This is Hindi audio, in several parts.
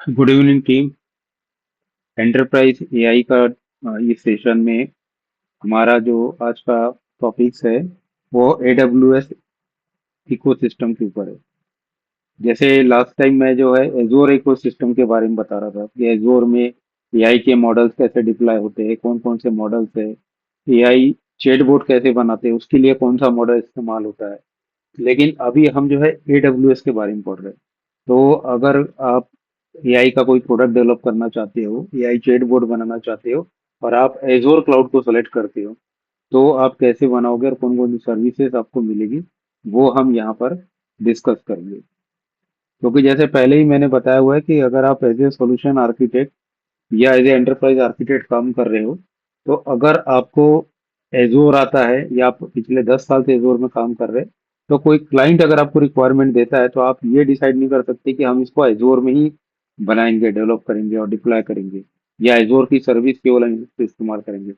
Good evening team. Enterprise AI का इस सेशन में हमारा जो आज का टॉपिक्स है वो एडब्ल्यूएस इकोसिस्टम के ऊपर है। जैसे लास्ट टाइम मैं जो है एजोर इकोसिस्टम के बारे में बता रहा था कि एजोर में एआई के मॉडल्स कैसे डिप्लॉय होते हैं, कौन कौन से मॉडल्स है, एआई चैटबॉट कैसे बनाते हैं, उसके लिए कौन सा मॉडल इस्तेमाल होता है। लेकिन अभी हम जो है एडब्ल्यूएस के बारे में पढ़ रहे हैं। तो अगर आप एआई का कोई प्रोडक्ट डेवलप करना चाहते हो, एआई चैटबॉट बनाना चाहते हो और आप एजोर क्लाउड को सेलेक्ट करते हो, तो आप कैसे बनाओगे और कौन कौन सी सर्विसेज आपको मिलेगी, वो हम यहाँ पर डिस्कस करेंगे। क्योंकि जैसे पहले ही मैंने बताया हुआ है कि अगर आप एज ए सोल्यूशन आर्किटेक्ट या एज ए एंटरप्राइज आर्किटेक्ट काम कर रहे हो, तो अगर आपको एजोर आता है या आप पिछले 10 साल से एजोर में काम कर रहे हैं, तो कोई क्लाइंट अगर आपको रिक्वायरमेंट देता है तो आप ये डिसाइड नहीं कर सकते कि हम इसको एजोर में ही बनाएंगे, डेवलप करेंगे और डिप्लॉय करेंगे, या एजोर की सर्विस केवल हम इसको इस्तेमाल करेंगे।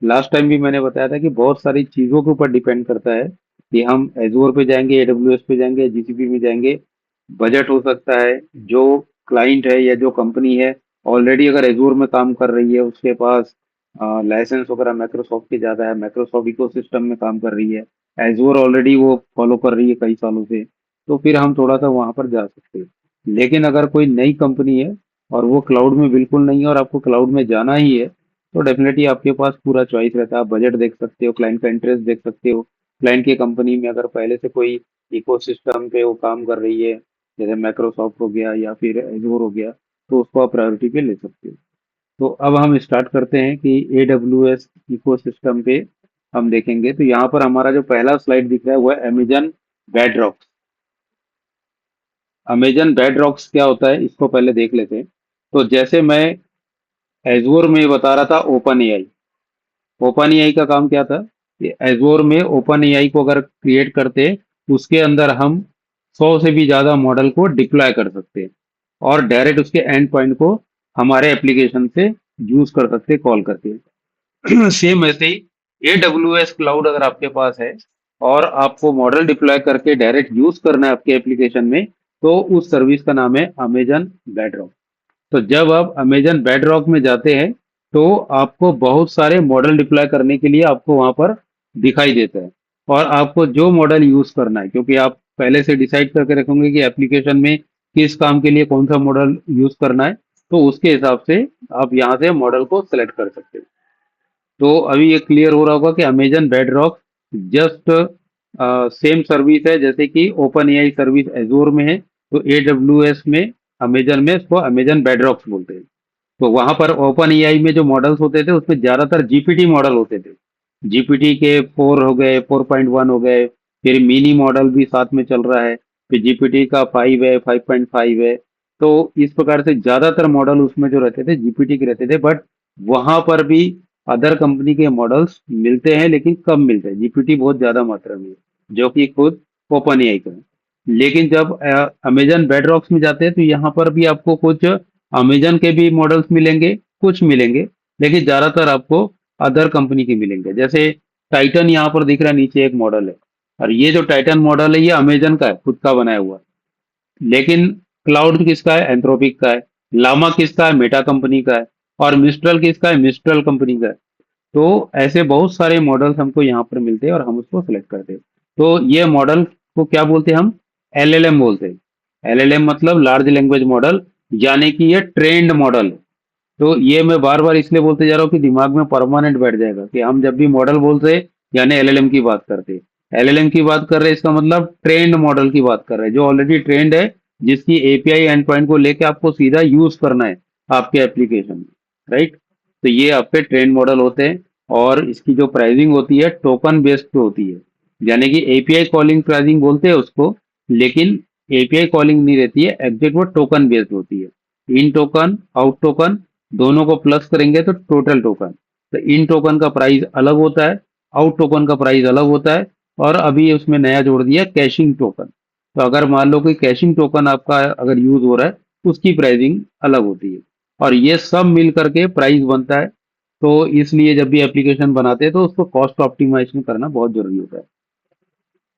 लास्ट टाइम भी मैंने बताया था कि बहुत सारी चीज़ों के ऊपर डिपेंड करता है कि हम एजोर पे जाएंगे, एडब्ल्यूएस पे जाएंगे, जीसीपी में जाएंगे। बजट हो सकता है, जो क्लाइंट है या जो कंपनी है ऑलरेडी अगर एजूर में काम कर रही है, उसके पास लाइसेंस वगैरह माइक्रोसॉफ्ट के ज़्यादा है, माइक्रोसॉफ्ट इकोसिस्टम में काम कर रही है, एजूर ऑलरेडी वो फॉलो कर रही है कई सालों से, तो फिर हम थोड़ा सा वहां पर जा सकते हैं। लेकिन अगर कोई नई कंपनी है और वो क्लाउड में बिल्कुल नहीं है और आपको क्लाउड में जाना ही है, तो डेफिनेटली आपके पास पूरा चॉइस रहता है। आप बजट देख सकते हो, क्लाइंट का इंटरेस्ट देख सकते हो। क्लाइंट की कंपनी में अगर पहले से कोई इकोसिस्टम पे वो काम कर रही है, जैसे माइक्रोसॉफ्ट हो गया या फिर एजूर हो गया, तो उसको आप प्रायोरिटी पे ले सकते हो। तो अब हम स्टार्ट करते हैं कि AWS इकोसिस्टम पे हम देखेंगे। तो यहाँ पर हमारा जो पहला स्लाइड दिख रहा है वो है अमेजन बेडरॉक्स। अमेजन बेडरॉक्स क्या होता है, इसको पहले देख लेते हैं। तो जैसे मैं एजूर में बता रहा था ओपन एआई, ओपन एआई का काम क्या था कि एजोर में ओपन एआई को अगर क्रिएट करते, उसके अंदर हम 100 से भी ज्यादा मॉडल को डिप्लॉय कर सकते हैं और डायरेक्ट उसके एंड पॉइंट को हमारे एप्लीकेशन से यूज कर सकते, कॉल करके। सेम ऐसे ही AWS क्लाउड अगर आपके पास है और आपको मॉडल डिप्लॉय करके डायरेक्ट यूज करना है आपके एप्लीकेशन में, तो उस सर्विस का नाम है अमेजन बेडरॉक। तो जब आप अमेजन बेडरॉक में जाते हैं, तो आपको बहुत सारे मॉडल डिप्लॉय करने के लिए आपको वहां पर दिखाई देता है। और आपको जो मॉडल यूज करना है, क्योंकि आप पहले से डिसाइड करके रखेंगे कि एप्लीकेशन में किस काम के लिए कौन सा मॉडल यूज करना है, तो उसके हिसाब से आप यहाँ से मॉडल को सेलेक्ट कर सकते हो। तो अभी ये क्लियर हो रहा होगा कि Amazon bedrock just same service है जैसे कि ओपन एआई सर्विस एजोर में है, तो AWS में, अमेजन में इसको अमेजन बेडरॉक्स बोलते हैं। तो वहां पर ओपन एआई में जो मॉडल्स होते थे उसमें ज्यादातर जीपीटी मॉडल होते थे। जीपीटी के 4 हो गए, 4.1 हो गए, फिर मिनी मॉडल भी साथ में चल रहा है, फिर जीपीटी का 5 है, 5.5 है। तो इस प्रकार से ज्यादातर मॉडल उसमें जो रहते थे जीपीटी के रहते थे, बट वहां पर भी अदर कंपनी के मॉडल्स मिलते हैं लेकिन कम मिलते हैं। जीपीटी बहुत ज्यादा मात्रा में है, जो कि खुद ओपन एआई का है। लेकिन जब अमेजन बेडरॉक्स में जाते हैं तो यहाँ पर भी आपको कुछ अमेजन के भी मॉडल्स मिलेंगे, कुछ मिलेंगे, लेकिन ज्यादातर आपको अदर कंपनी के मिलेंगे। जैसे टाइटन यहाँ पर दिख रहा है, नीचे एक मॉडल है, और ये जो टाइटन मॉडल है ये अमेजन का है, खुद का बनाया हुआ। लेकिन क्लाउड किसका है, एंथ्रोपिक का है। लामा किसका है, मेटा कंपनी का है। और मिस्ट्रल किसका है, मिस्ट्रल कंपनी का है। तो ऐसे बहुत सारे मॉडल्स हमको यहाँ पर मिलते हैं और हम उसको सिलेक्ट करते हैं। तो ये मॉडल को क्या बोलते हैं हम, LLM बोलते हैं। LLM मतलब लार्ज लैंग्वेज मॉडल, यानी कि ये ट्रेंड मॉडल है। तो ये मैं बार बार इसलिए बोलते जा रहा हूँ कि दिमाग में परमानेंट बैठ जाएगा कि हम जब भी मॉडल बोलते हैं यानी एलएलएम की बात करते हैं। एलएलएम की बात कर रहे हैं, इसका मतलब ट्रेंड मॉडल की बात कर रहे हैं, जो ऑलरेडी ट्रेंड है, जिसकी एपीआई एंड पॉइंट को लेके आपको सीधा यूज करना है आपके एप्लीकेशन में, राइट। तो ये आपके ट्रेंड मॉडल होते हैं। और इसकी जो प्राइसिंग होती है टोकन बेस्ड पे होती है, यानी कि एपीआई कॉलिंग प्राइसिंग बोलते हैं उसको, लेकिन एपीआई कॉलिंग नहीं रहती है, एग्जैक्ट वो टोकन बेस्ड होती है। इन टोकन, आउट टोकन, दोनों को प्लस करेंगे तो टोटल टोकन। तो इन टोकन का प्राइस अलग होता है, आउट टोकन का प्राइस अलग होता है। और अभी उसमें नया जोड़ दिया कैशिंग टोकन। तो अगर मान लो कि कैशिंग टोकन आपका अगर यूज हो रहा है, उसकी प्राइसिंग अलग होती है। और ये सब मिल करके प्राइस बनता है। तो इसलिए जब भी एप्लीकेशन बनाते हैं तो उसको कॉस्ट ऑप्टिमाइजेशन करना बहुत जरूरी होता है।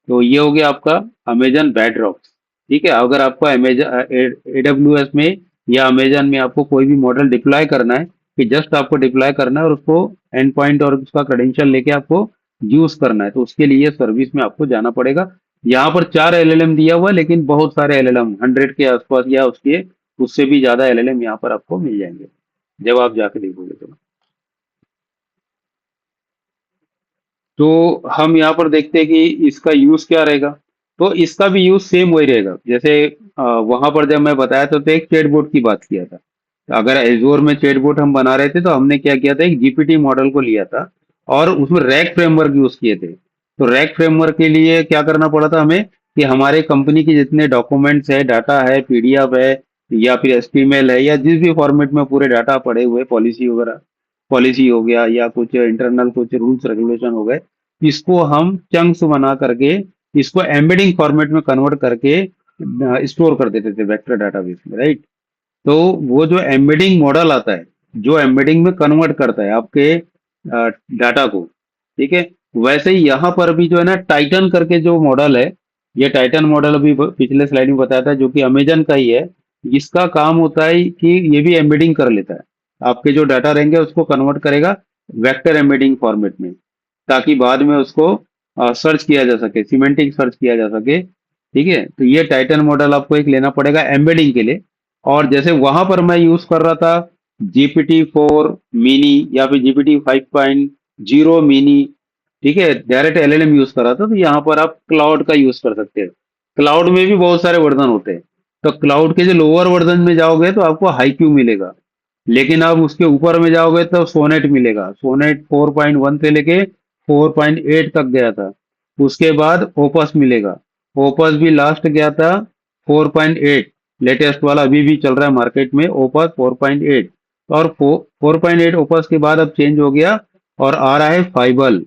तो ये हो गया आपका अमेजन बेडरॉक्स। ठीक है, अगर आपको अमेजन AWS में या अमेजन में आपको कोई भी मॉडल डिप्लॉय करना है, कि जस्ट आपको डिप्लॉय करना है और उसको एंड पॉइंट और उसका क्रेडेंशियल लेके आपको यूज करना है, तो उसके लिए सर्विस में आपको जाना पड़ेगा। यहाँ पर 4 LLM दिया हुआ है, लेकिन बहुत सारे LLM 100 के आसपास या उसके उससे भी ज्यादा LLM यहाँ पर आपको मिल जाएंगे जब आप जाके देखोगे तो हम यहाँ पर देखते हैं कि इसका यूज क्या रहेगा। तो इसका भी यूज सेम वही रहेगा जैसे वहां पर जब मैं बताया था तो एक चैटबॉट की बात किया था। तो अगर एजोर में चैटबॉट हम बना रहे थे तो हमने क्या किया था, एक जीपीटी मॉडल को लिया था और उसमें रैक फ्रेमवर्क यूज किए थे। तो रैक फ्रेमवर्क के लिए क्या करना पड़ा था हमें, कि हमारे कंपनी के जितने डॉक्यूमेंट्स है, डाटा है, पीडीएफ है या फिर एचटीएमएल है या जिस भी फॉर्मेट में पूरे डाटा पड़े हुए, पॉलिसी वगैरह, पॉलिसी हो गया या कुछ इंटरनल कुछ रूल्स रेगुलेशन हो गए, इसको हम चंक्स बना करके इसको एम्बेडिंग फॉर्मेट में कन्वर्ट करके स्टोर कर देते थे वेक्टर डाटाबेस में, राइट। तो वो जो एम्बेडिंग मॉडल आता है, जो एम्बेडिंग में कन्वर्ट करता है आपके डाटा को, ठीक है। वैसे ही यहाँ पर भी जो है ना, टाइटन करके जो मॉडल है, ये टाइटन मॉडल अभी पिछले स्लाइड में बताया था, जो कि अमेजन का ही है। इसका काम होता है कि ये भी एम्बेडिंग कर लेता है, आपके जो डाटा रहेंगे उसको कन्वर्ट करेगा वेक्टर एम्बेडिंग फॉर्मेट में, ताकि बाद में उसको सर्च किया जा सके, सिमेंटिक सर्च किया जा सके, ठीक है। तो ये टाइटन मॉडल आपको एक लेना पड़ेगा एम्बेडिंग के लिए। और जैसे वहां पर मैं यूज कर रहा था GPT-4 मिनी या फिर GPT 5.0 मिनी, ठीक है, डायरेक्ट LLM यूज कर रहा था, तो यहाँ पर आप क्लाउड का यूज कर सकते हैं। क्लाउड में भी बहुत सारे वर्जन होते हैं, तो क्लाउड के जो लोअर वर्जन में जाओगे तो आपको हाईक्यू मिलेगा, लेकिन आप उसके ऊपर में जाओगे तो सोनेट मिलेगा। सोनेट 4.1 से लेके 4.8 तक गया था। उसके बाद ओपस मिलेगा, ओपस भी लास्ट गया था 4.8, लेटेस्ट वाला अभी भी चल रहा है मार्केट में, ओपस 4.8। और 4.8 ओपस के बाद अब चेंज हो गया और आ रहा है फाइबल।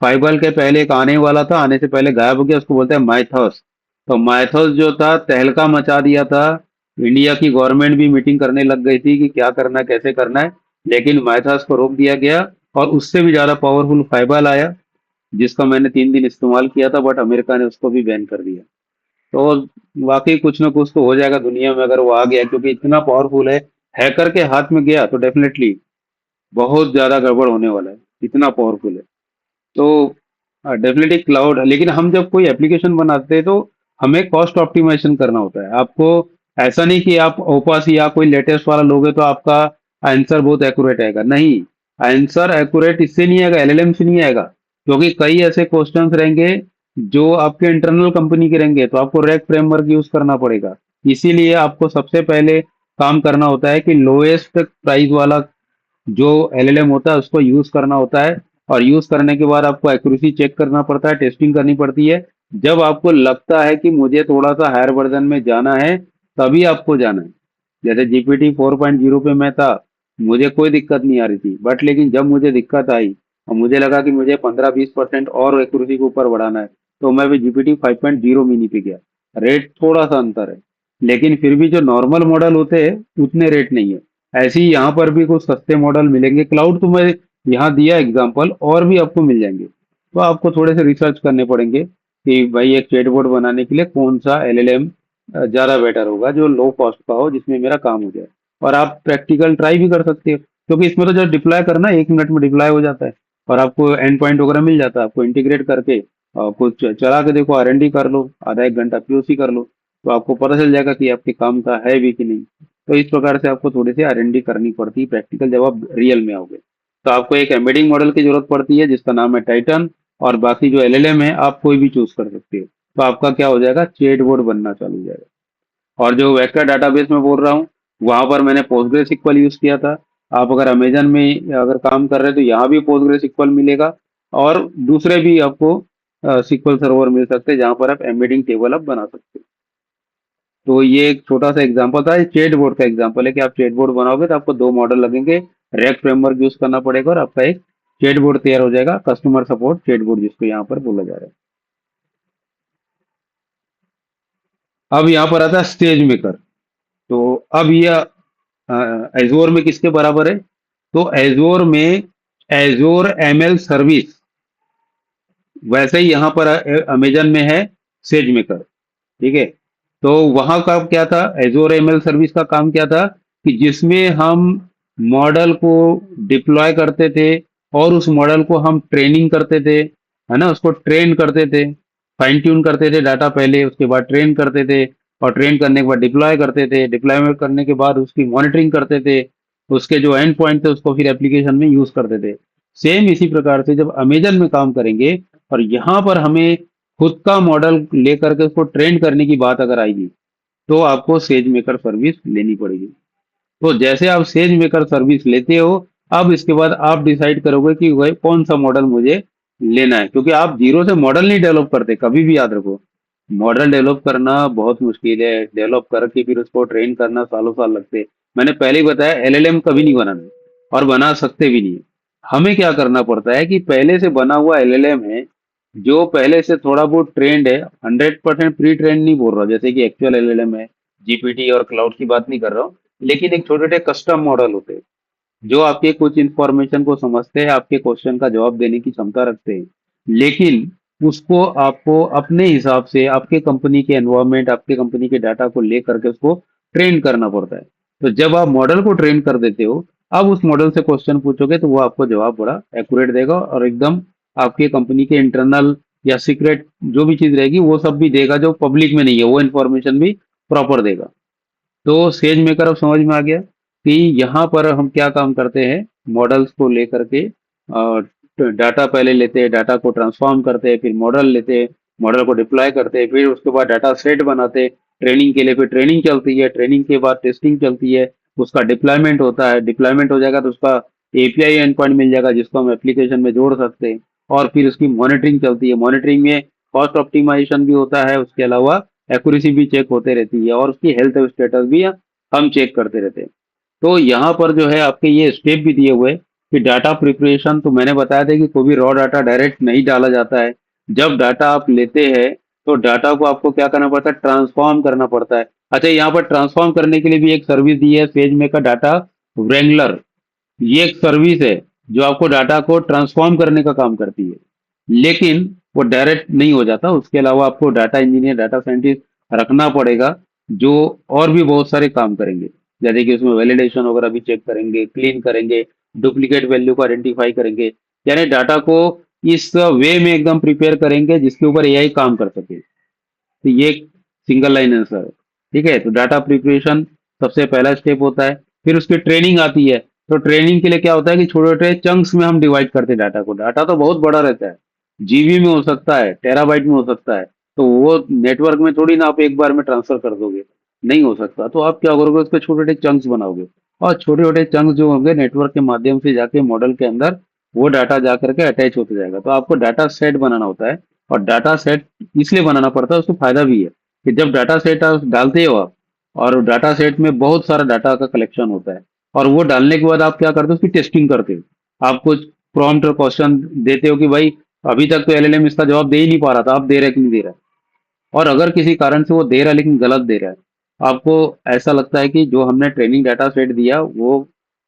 फाइबल के पहले एक आने वाला था, आने से पहले गायब हो गया, उसको बोलते हैं माइथस। तो माइथस जो था तहलका मचा दिया था, इंडिया की गवर्नमेंट भी मीटिंग करने लग गई थी कि क्या करना है कैसे करना है, लेकिन माइथस को रोक दिया गया और उससे भी ज्यादा पावरफुल फाइबल आया, जिसका मैंने 3 दिन इस्तेमाल किया था, बट अमेरिका ने उसको भी बैन कर दिया। तो वाकई कुछ ना कुछ तो हो जाएगा दुनिया में अगर वो आ गया, क्योंकि इतना पावरफुल है। हैकर के हाथ में गया तो डेफिनेटली बहुत ज्यादा गड़बड़ होने वाला है, इतना पावरफुल है। तो डेफिनेटली क्लाउड, लेकिन हम जब कोई एप्लीकेशन बनाते हैं तो हमें कॉस्ट ऑप्टिमाइजेशन करना होता है। आपको ऐसा नहीं कि आप ओपास या कोई लेटेस्ट वाला लोगे तो आपका आंसर बहुत एक्यूरेट आएगा, नहीं। आंसर एक्यूरेट इससे नहीं आएगा, LLM से नहीं आएगा, क्योंकि कई ऐसे क्वेश्चंस रहेंगे जो आपके इंटरनल कंपनी के रहेंगे, तो आपको रैक फ्रेमवर्क यूज करना पड़ेगा। इसीलिए आपको सबसे पहले काम करना होता है कि लोएस्ट प्राइस वाला जो LLM होता है उसको यूज करना होता है। और यूज करने के बाद आपको एक्यूरेसी चेक करना पड़ता है, टेस्टिंग करनी पड़ती है। जब आपको लगता है कि मुझे थोड़ा सा हायर वर्जन में जाना है, तभी आपको जाना है। जैसे GPT 4.0 पे मैं था, मुझे कोई दिक्कत नहीं आ रही थी, बट लेकिन जब मुझे दिक्कत आई और मुझे लगा कि मुझे 15-20% और एक्यूरेसी को ऊपर बढ़ाना है, तो मैं भी GPT 5.0 मिनी पे गया। रेट थोड़ा सा अंतर है, लेकिन फिर भी जो नॉर्मल मॉडल होते हैं उतने रेट नहीं है। ऐसे ही यहाँ पर भी कुछ सस्ते मॉडल मिलेंगे। क्लाउड तो मैं यहाँ दिया एग्जांपल, और भी आपको मिल जाएंगे। तो आपको थोड़े से रिसर्च करने पड़ेंगे कि भाई एक चैटबॉट बनाने के लिए कौन सा LLM ज़्यादा बेटर होगा, जो लो कॉस्ट का हो, जिसमें मेरा काम हो जाए। और आप प्रैक्टिकल ट्राई भी कर सकते हो, क्योंकि इसमें तो जब डिप्लॉय करना 1 मिनट में डिप्लॉय हो जाता है और आपको एंड पॉइंट वगैरह मिल जाता है। आपको इंटीग्रेट करके कुछ चला के देखो, R&D कर लो, आधा 1 घंटा POC कर लो, तो आपको पता चल जाएगा कि आपके काम का है भी कि नहीं। तो इस प्रकार से आपको थोड़ी सी R&D करनी पड़ती है प्रैक्टिकल, जब आप रियल में आओगे। तो आपको एक एम्बेडिंग मॉडल की जरूरत पड़ती है जिसका नाम है टाइटन, और बाकी जो LLM है आप कोई भी चूज कर सकते हो। तो आपका क्या हो जाएगा, चैटबॉट बनना चालू हो जाएगा। और जो वेक्टर डाटाबेस में बोल रहा हूँ, वहां पर मैंने PostgreSQL यूज किया था। आप अगर अमेजन में अगर काम कर रहे हैं तो यहाँ भी PostgreSQL मिलेगा, और दूसरे भी आपको SQL सर्वर मिल सकते हैं जहां पर आप एम्बेडिंग टेबल आप बना सकते हो। तो ये एक छोटा सा एग्जांपल था, ये चैट बोर्ड का एग्जांपल है कि आप चैट बोर्ड बनाओगे तो आपको 2 मॉडल लगेंगे, रेक फ्रेमवर्क यूज करना पड़ेगा और आपका एक चैट बोर्ड तैयार हो जाएगा, कस्टमर सपोर्ट चैट बोर्ड जिसको यहाँ पर बोला जा रहा है। अब यहाँ पर आता है स्टेज मेकर। तो अब यह एजोर में किसके बराबर है, तो एजोर में एजोर ML सर्विस, वैसे ही यहाँ पर अमेजन में है सेज मेकर, ठीक है। तो वहां का क्या था, एजोर एमएल सर्विस का काम क्या था कि जिसमें हम मॉडल को डिप्लॉय करते थे और उस मॉडल को हम ट्रेनिंग करते थे, है ना, उसको ट्रेन करते थे, फाइन ट्यून करते थे डाटा पहले, उसके बाद ट्रेन करते थे, और ट्रेन करने के बाद डिप्लॉय करते थे, डिप्लॉयमेंट करने के बाद उसकी मॉनिटरिंग करते थे, उसके जो एंड पॉइंट थे उसको फिर एप्लीकेशन में यूज करते थे। सेम इसी प्रकार से जब अमेजन में काम करेंगे और यहाँ पर हमें खुद का मॉडल लेकर के उसको ट्रेन करने की बात अगर आएगी, तो आपको सेज मेकर सर्विस लेनी पड़ेगी। तो जैसे आप सेज मेकर सर्विस लेते हो, अब इसके बाद आप डिसाइड करोगे कि भाई कौन सा मॉडल मुझे लेना है, क्योंकि आप जीरो से मॉडल नहीं डेवलप करते, कभी भी याद रखो। मॉडल डेवलप करना बहुत मुश्किल है, डेवलप करके फिर उसको ट्रेन करना सालों साल लगते हैं। मैंने पहले ही बताया, एलएलएम कभी नहीं बनाना और बना सकते भी नहीं। हमें क्या करना पड़ता है कि पहले से बना हुआ एलएलएम है, जो पहले से थोड़ा बहुत ट्रेंड है, 100% प्री ट्रेंड नहीं बोल रहा जैसे कि एक्चुअल एलएलएम है, जीपीटी और क्लाउड की बात नहीं कर रहा हूँ, लेकिन एक छोटे छोटे कस्टम मॉडल होते हैं जो आपके कुछ इंफॉर्मेशन को समझते हैं, आपके क्वेश्चन का जवाब देने की क्षमता रखते हैं, लेकिन उसको आपको अपने हिसाब से आपके कंपनी के एनवायरनमेंट, आपके कंपनी के डाटा को लेकर के उसको ट्रेन करना पड़ता है। तो जब आप मॉडल को ट्रेन कर देते हो, अब उस मॉडल से क्वेश्चन पूछोगे तो वो आपको जवाब बड़ा एक्यूरेट देगा और एकदम आपके कंपनी के इंटरनल या सीक्रेट जो भी चीज रहेगी वो सब भी देगा, जो पब्लिक में नहीं है वो इन्फॉर्मेशन भी प्रॉपर देगा। तो सेज मेकर अब समझ में आ गया कि यहाँ पर हम क्या काम करते हैं, मॉडल्स को लेकर के डाटा पहले लेते हैं, डाटा को ट्रांसफॉर्म करते हैं, फिर मॉडल लेते हैं, मॉडल को डिप्लॉय करते हैं, फिर उसके बाद डाटा सेट बनाते हैं ट्रेनिंग के लिए, फिर ट्रेनिंग चलती है, ट्रेनिंग के बाद टेस्टिंग चलती है, उसका डिप्लॉयमेंट होता है, डिप्लॉयमेंट हो जाएगा तो उसका एपीआई एंड पॉइंट मिल जाएगा जिसको हम एप्लीकेशन में जोड़ सकते हैं, और फिर उसकी मॉनिटरिंग चलती है। मॉनिटरिंग में कॉस्ट ऑप्टिमाइजेशन भी होता है, उसके अलावा एक्यूरेसी भी चेक होते रहती है और उसकी हेल्थ स्टेटस भी हम चेक करते रहते हैं। तो यहाँ पर जो है आपके ये स्टेप भी दिए हुए कि डाटा प्रिपरेशन, तो मैंने बताया था कि कोई भी रॉ डाटा डायरेक्ट नहीं डाला जाता है। जब डाटा आप लेते हैं तो डाटा को आपको क्या करना पड़ता है, ट्रांसफॉर्म करना पड़ता है। अच्छा, यहाँ पर ट्रांसफॉर्म करने के लिए भी एक सर्विस दी है सेज मेकर डाटा व्रेंगलर। ये एक सर्विस है जो आपको डाटा को ट्रांसफॉर्म करने का काम करती है, लेकिन वो डायरेक्ट नहीं हो जाता, उसके अलावा आपको डाटा इंजीनियर, डाटा साइंटिस्ट रखना पड़ेगा जो और भी बहुत सारे काम करेंगे, जैसे कि उसमें वैलिडेशन वगैरह भी चेक करेंगे, क्लीन करेंगे, डुप्लीकेट वैल्यू को आइडेंटिफाई करेंगे, यानी डाटा को इस वे में एकदम प्रिपेयर करेंगे जिसके ऊपर एआई काम कर सके। तो ये एक सिंगल लाइन आंसर है। ठीक है, तो डाटा प्रिपरेशन सबसे पहला स्टेप होता है। फिर उसकी ट्रेनिंग आती है। तो ट्रेनिंग के लिए क्या होता है कि छोटे छोटे चंक्स में हम डिवाइड करते हैं डाटा को। डाटा तो बहुत बड़ा रहता है, जीबी में हो सकता है, टेराबाइट में हो सकता है, तो वो नेटवर्क में थोड़ी ना आप एक बार में ट्रांसफर कर दोगे, नहीं हो सकता। तो आप क्या करोगे, उसके छोटे छोटे चंक्स बनाओगे, और छोटे छोटे चंक्स जो होंगे नेटवर्क के माध्यम से जाके मॉडल के अंदर वो डाटा जा करके अटैच होते जाएगा। तो आपको डाटा सेट बनाना होता है, और डाटा सेट इसलिए बनाना पड़ता है, उसको फायदा भी है कि जब डाटा सेट आप डालते हो आप, और डाटा सेट में बहुत सारा डाटा का कलेक्शन होता है, और वो डालने के बाद आप क्या करते हो, उसकी टेस्टिंग करते हो। आप कुछ प्रॉम्प्ट और क्वेश्चन देते हो कि भाई अभी तक तो एलएलएम इसका जवाब दे ही नहीं पा रहा था, आप दे रहे कि नहीं दे रहा है। और अगर किसी कारण से वो दे रहा है लेकिन गलत दे रहा है, आपको ऐसा लगता है कि जो हमने ट्रेनिंग डाटा सेट दिया वो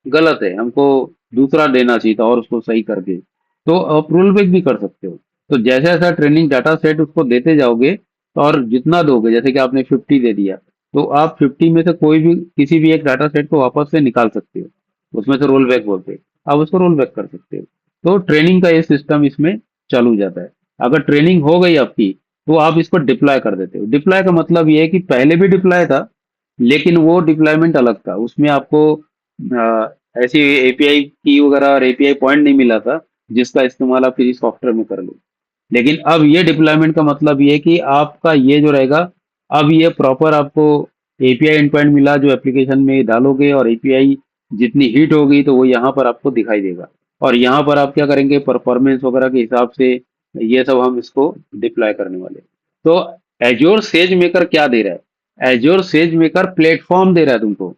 गलत है, हमको दूसरा देना चाहिए था और उसको सही करके, तो आप रोल बैक भी कर सकते हो। तो जैसे जैसा ट्रेनिंग डाटा सेट उसको देते जाओगे, और जितना दोगे, जैसे कि आपने 50 दे दिया, तो आप 50 में से कोई भी किसी भी एक डाटा सेट को वापस से निकाल सकते हो, उसमें से रोल बैक बोलते हैं, आप उसको रोल बैक कर सकते हो। तो ट्रेनिंग का ये सिस्टम इसमें चालू हो जाता है। अगर ट्रेनिंग हो गई आपकी, तो आप इसको डिप्लॉय कर देते हो। डिप्लॉय का मतलब ये है कि पहले भी डिप्लॉय था, लेकिन वो डिप्लॉयमेंट अलग था, उसमें आपको ऐसी एपीआई की वगैरह और एपीआई पॉइंट नहीं मिला था जिसका इस्तेमाल आप किसी सॉफ्टवेयर में कर लो। लेकिन अब ये डिप्लॉयमेंट का मतलब ये है कि आपका ये जो रहेगा, अब ये प्रॉपर आपको एपीआई एंड पॉइंट मिला जो एप्लीकेशन में डालोगे, और एपीआई जितनी हीट होगी तो वो यहाँ पर आपको दिखाई देगा, और यहाँ पर आप क्या करेंगे, परफॉर्मेंस वगैरह के हिसाब से ये सब हम इसको डिप्लॉय करने वाले। तो एज्योर सेज मेकर क्या दे रहा है, एज्योर सेज मेकर प्लेटफॉर्म दे रहा है तुमको,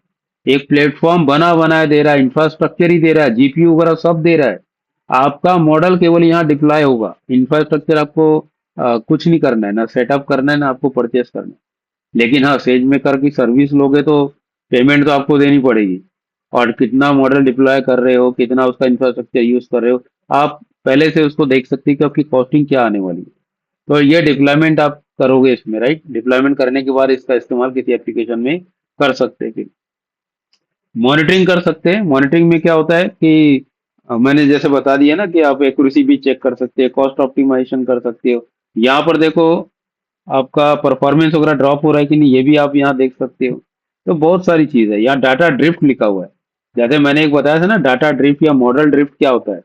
एक प्लेटफॉर्म बना बनाया दे रहा है, इंफ्रास्ट्रक्चर ही दे रहा है, जीपीयू वगैरह सब दे रहा है। आपका मॉडल केवल यहाँ डिप्लॉय होगा, इंफ्रास्ट्रक्चर आपको कुछ नहीं करना है, ना सेटअप करना है, ना आपको परचेस करना है। लेकिन हाँ, सेज मेकर की सर्विस लोगे तो पेमेंट तो आपको देनी पड़ेगी, और कितना मॉडल डिप्लॉय कर रहे हो, कितना उसका इंफ्रास्ट्रक्चर यूज कर रहे हो, आप पहले से उसको देख सकते हैं कि आपकी कॉस्टिंग क्या आने वाली है। तो ये डिप्लॉयमेंट आप करोगे इसमें, राइट? डिप्लॉयमेंट करने के बाद इसका इस्तेमाल किसी एप्लीकेशन में कर सकते हैं। मॉनिटरिंग कर सकते हैं। मॉनिटरिंग में क्या होता है कि मैंने जैसे बता दिया ना कि आप एक्यूरेसी भी चेक कर सकते हैं, कॉस्ट ऑप्टिमाइजेशन कर सकते हो। यहाँ पर देखो आपका परफॉर्मेंस वगैरह ड्रॉप हो रहा है कि नहीं, ये भी आप यहाँ देख सकते हो। तो बहुत सारी चीज है। यहाँ डाटा ड्रिफ्ट लिखा हुआ है। जैसे मैंने एक बताया था ना, डाटा ड्रिफ्ट या मॉडल ड्रिफ्ट क्या होता है।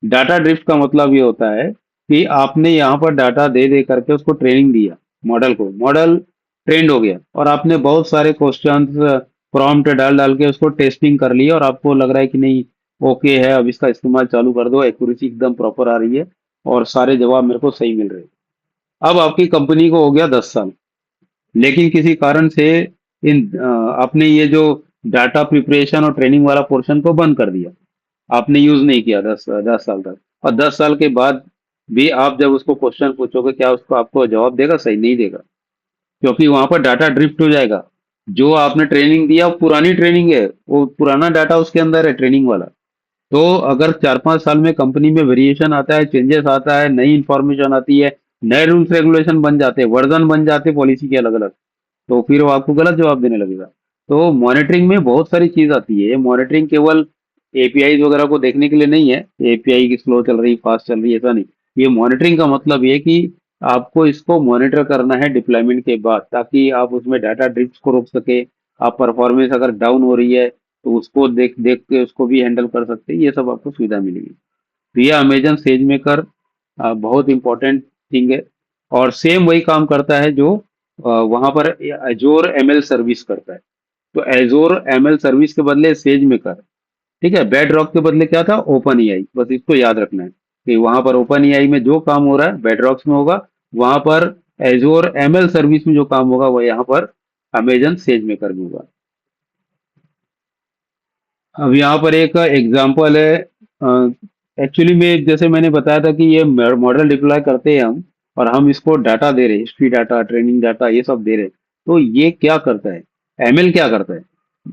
डाटा ड्रिफ्ट का मतलब ये होता है कि आपने यहाँ पर डाटा दे दे करके उसको ट्रेनिंग दिया, मॉडल को। मॉडल ट्रेंड हो गया और आपने बहुत सारे क्वेश्चंस प्रॉम्प्ट डाल डाल के उसको टेस्टिंग कर लिया और आपको लग रहा है कि नहीं, ओके है, अब इसका इस्तेमाल चालू कर दो, एक्यूरेसी एकदम प्रॉपर आ रही है और सारे जवाब मेरे को सही मिल रहे हैं। अब आपकी कंपनी को हो गया 10 साल, लेकिन किसी कारण से आपने ये जो डाटा प्रिपरेशन और ट्रेनिंग वाला पोर्शन को बंद कर दिया। आपने यूज नहीं किया 10 साल तक, और 10 साल के बाद भी आप जब उसको क्वेश्चन पूछोगे, क्या उसको आपको जवाब देगा? सही नहीं देगा, क्योंकि वहां पर डाटा ड्रिफ्ट हो जाएगा। जो आपने ट्रेनिंग दिया वो पुरानी ट्रेनिंग है, वो पुराना डाटा उसके अंदर है, ट्रेनिंग वाला। तो अगर 4-5 साल में कंपनी में वेरिएशन आता है, चेंजेस आता है, नई इंफॉर्मेशन आती है, नए रूल्स रेगुलेशन बन जाते हैं, वर्जन बन जाते हैं पॉलिसी के अलग अलग, तो फिर वो आपको गलत जवाब देने लगेगा। तो मॉनिटरिंग में बहुत सारी चीज आती है। ये मॉनिटरिंग केवल एपीआई वगैरह को देखने के लिए नहीं है, एपीआई की स्लो चल रही, फास्ट चल रही, ऐसा नहीं। ये मॉनिटरिंग का मतलब ये कि आपको इसको मॉनिटर करना है डिप्लॉयमेंट के बाद, ताकि आप उसमें डाटा ड्रिफ्ट को रोक सके। आप परफॉर्मेंस अगर डाउन हो रही है तो उसको देख देख के उसको भी हैंडल कर सकते हैं। ये सब आपको सुविधा मिलेगी। तो ये अमेजन सेज मेकर बहुत इंपॉर्टेंट थिंग है। और सेम वही काम करता है जो वहां पर एजोर एमएल सर्विस करता है। तो एजोर एमएल सर्विस के बदले सेज मेकर, ठीक है। बेड रॉक के बदले क्या था? Open AI. बस इसको याद रखना है कि वहां पर ओपन एआई में जो काम हो रहा है बेड रॉक्स में होगा, वहां पर एजोर एमएल सर्विस में जो काम होगा वो यहाँ पर अमेजन सेज मेकर में होगा। अब यहाँ पर एक एग्जांपल है। एक्चुअली में जैसे मैंने बताया था कि ये मॉडल डिप्लॉय करते हैं हम, और हम इसको डाटा दे रहे हैं, हिस्ट्री डाटा, ट्रेनिंग डाटा, ये सब दे रहे हैं। तो ये क्या करता है? एमएल क्या करता है?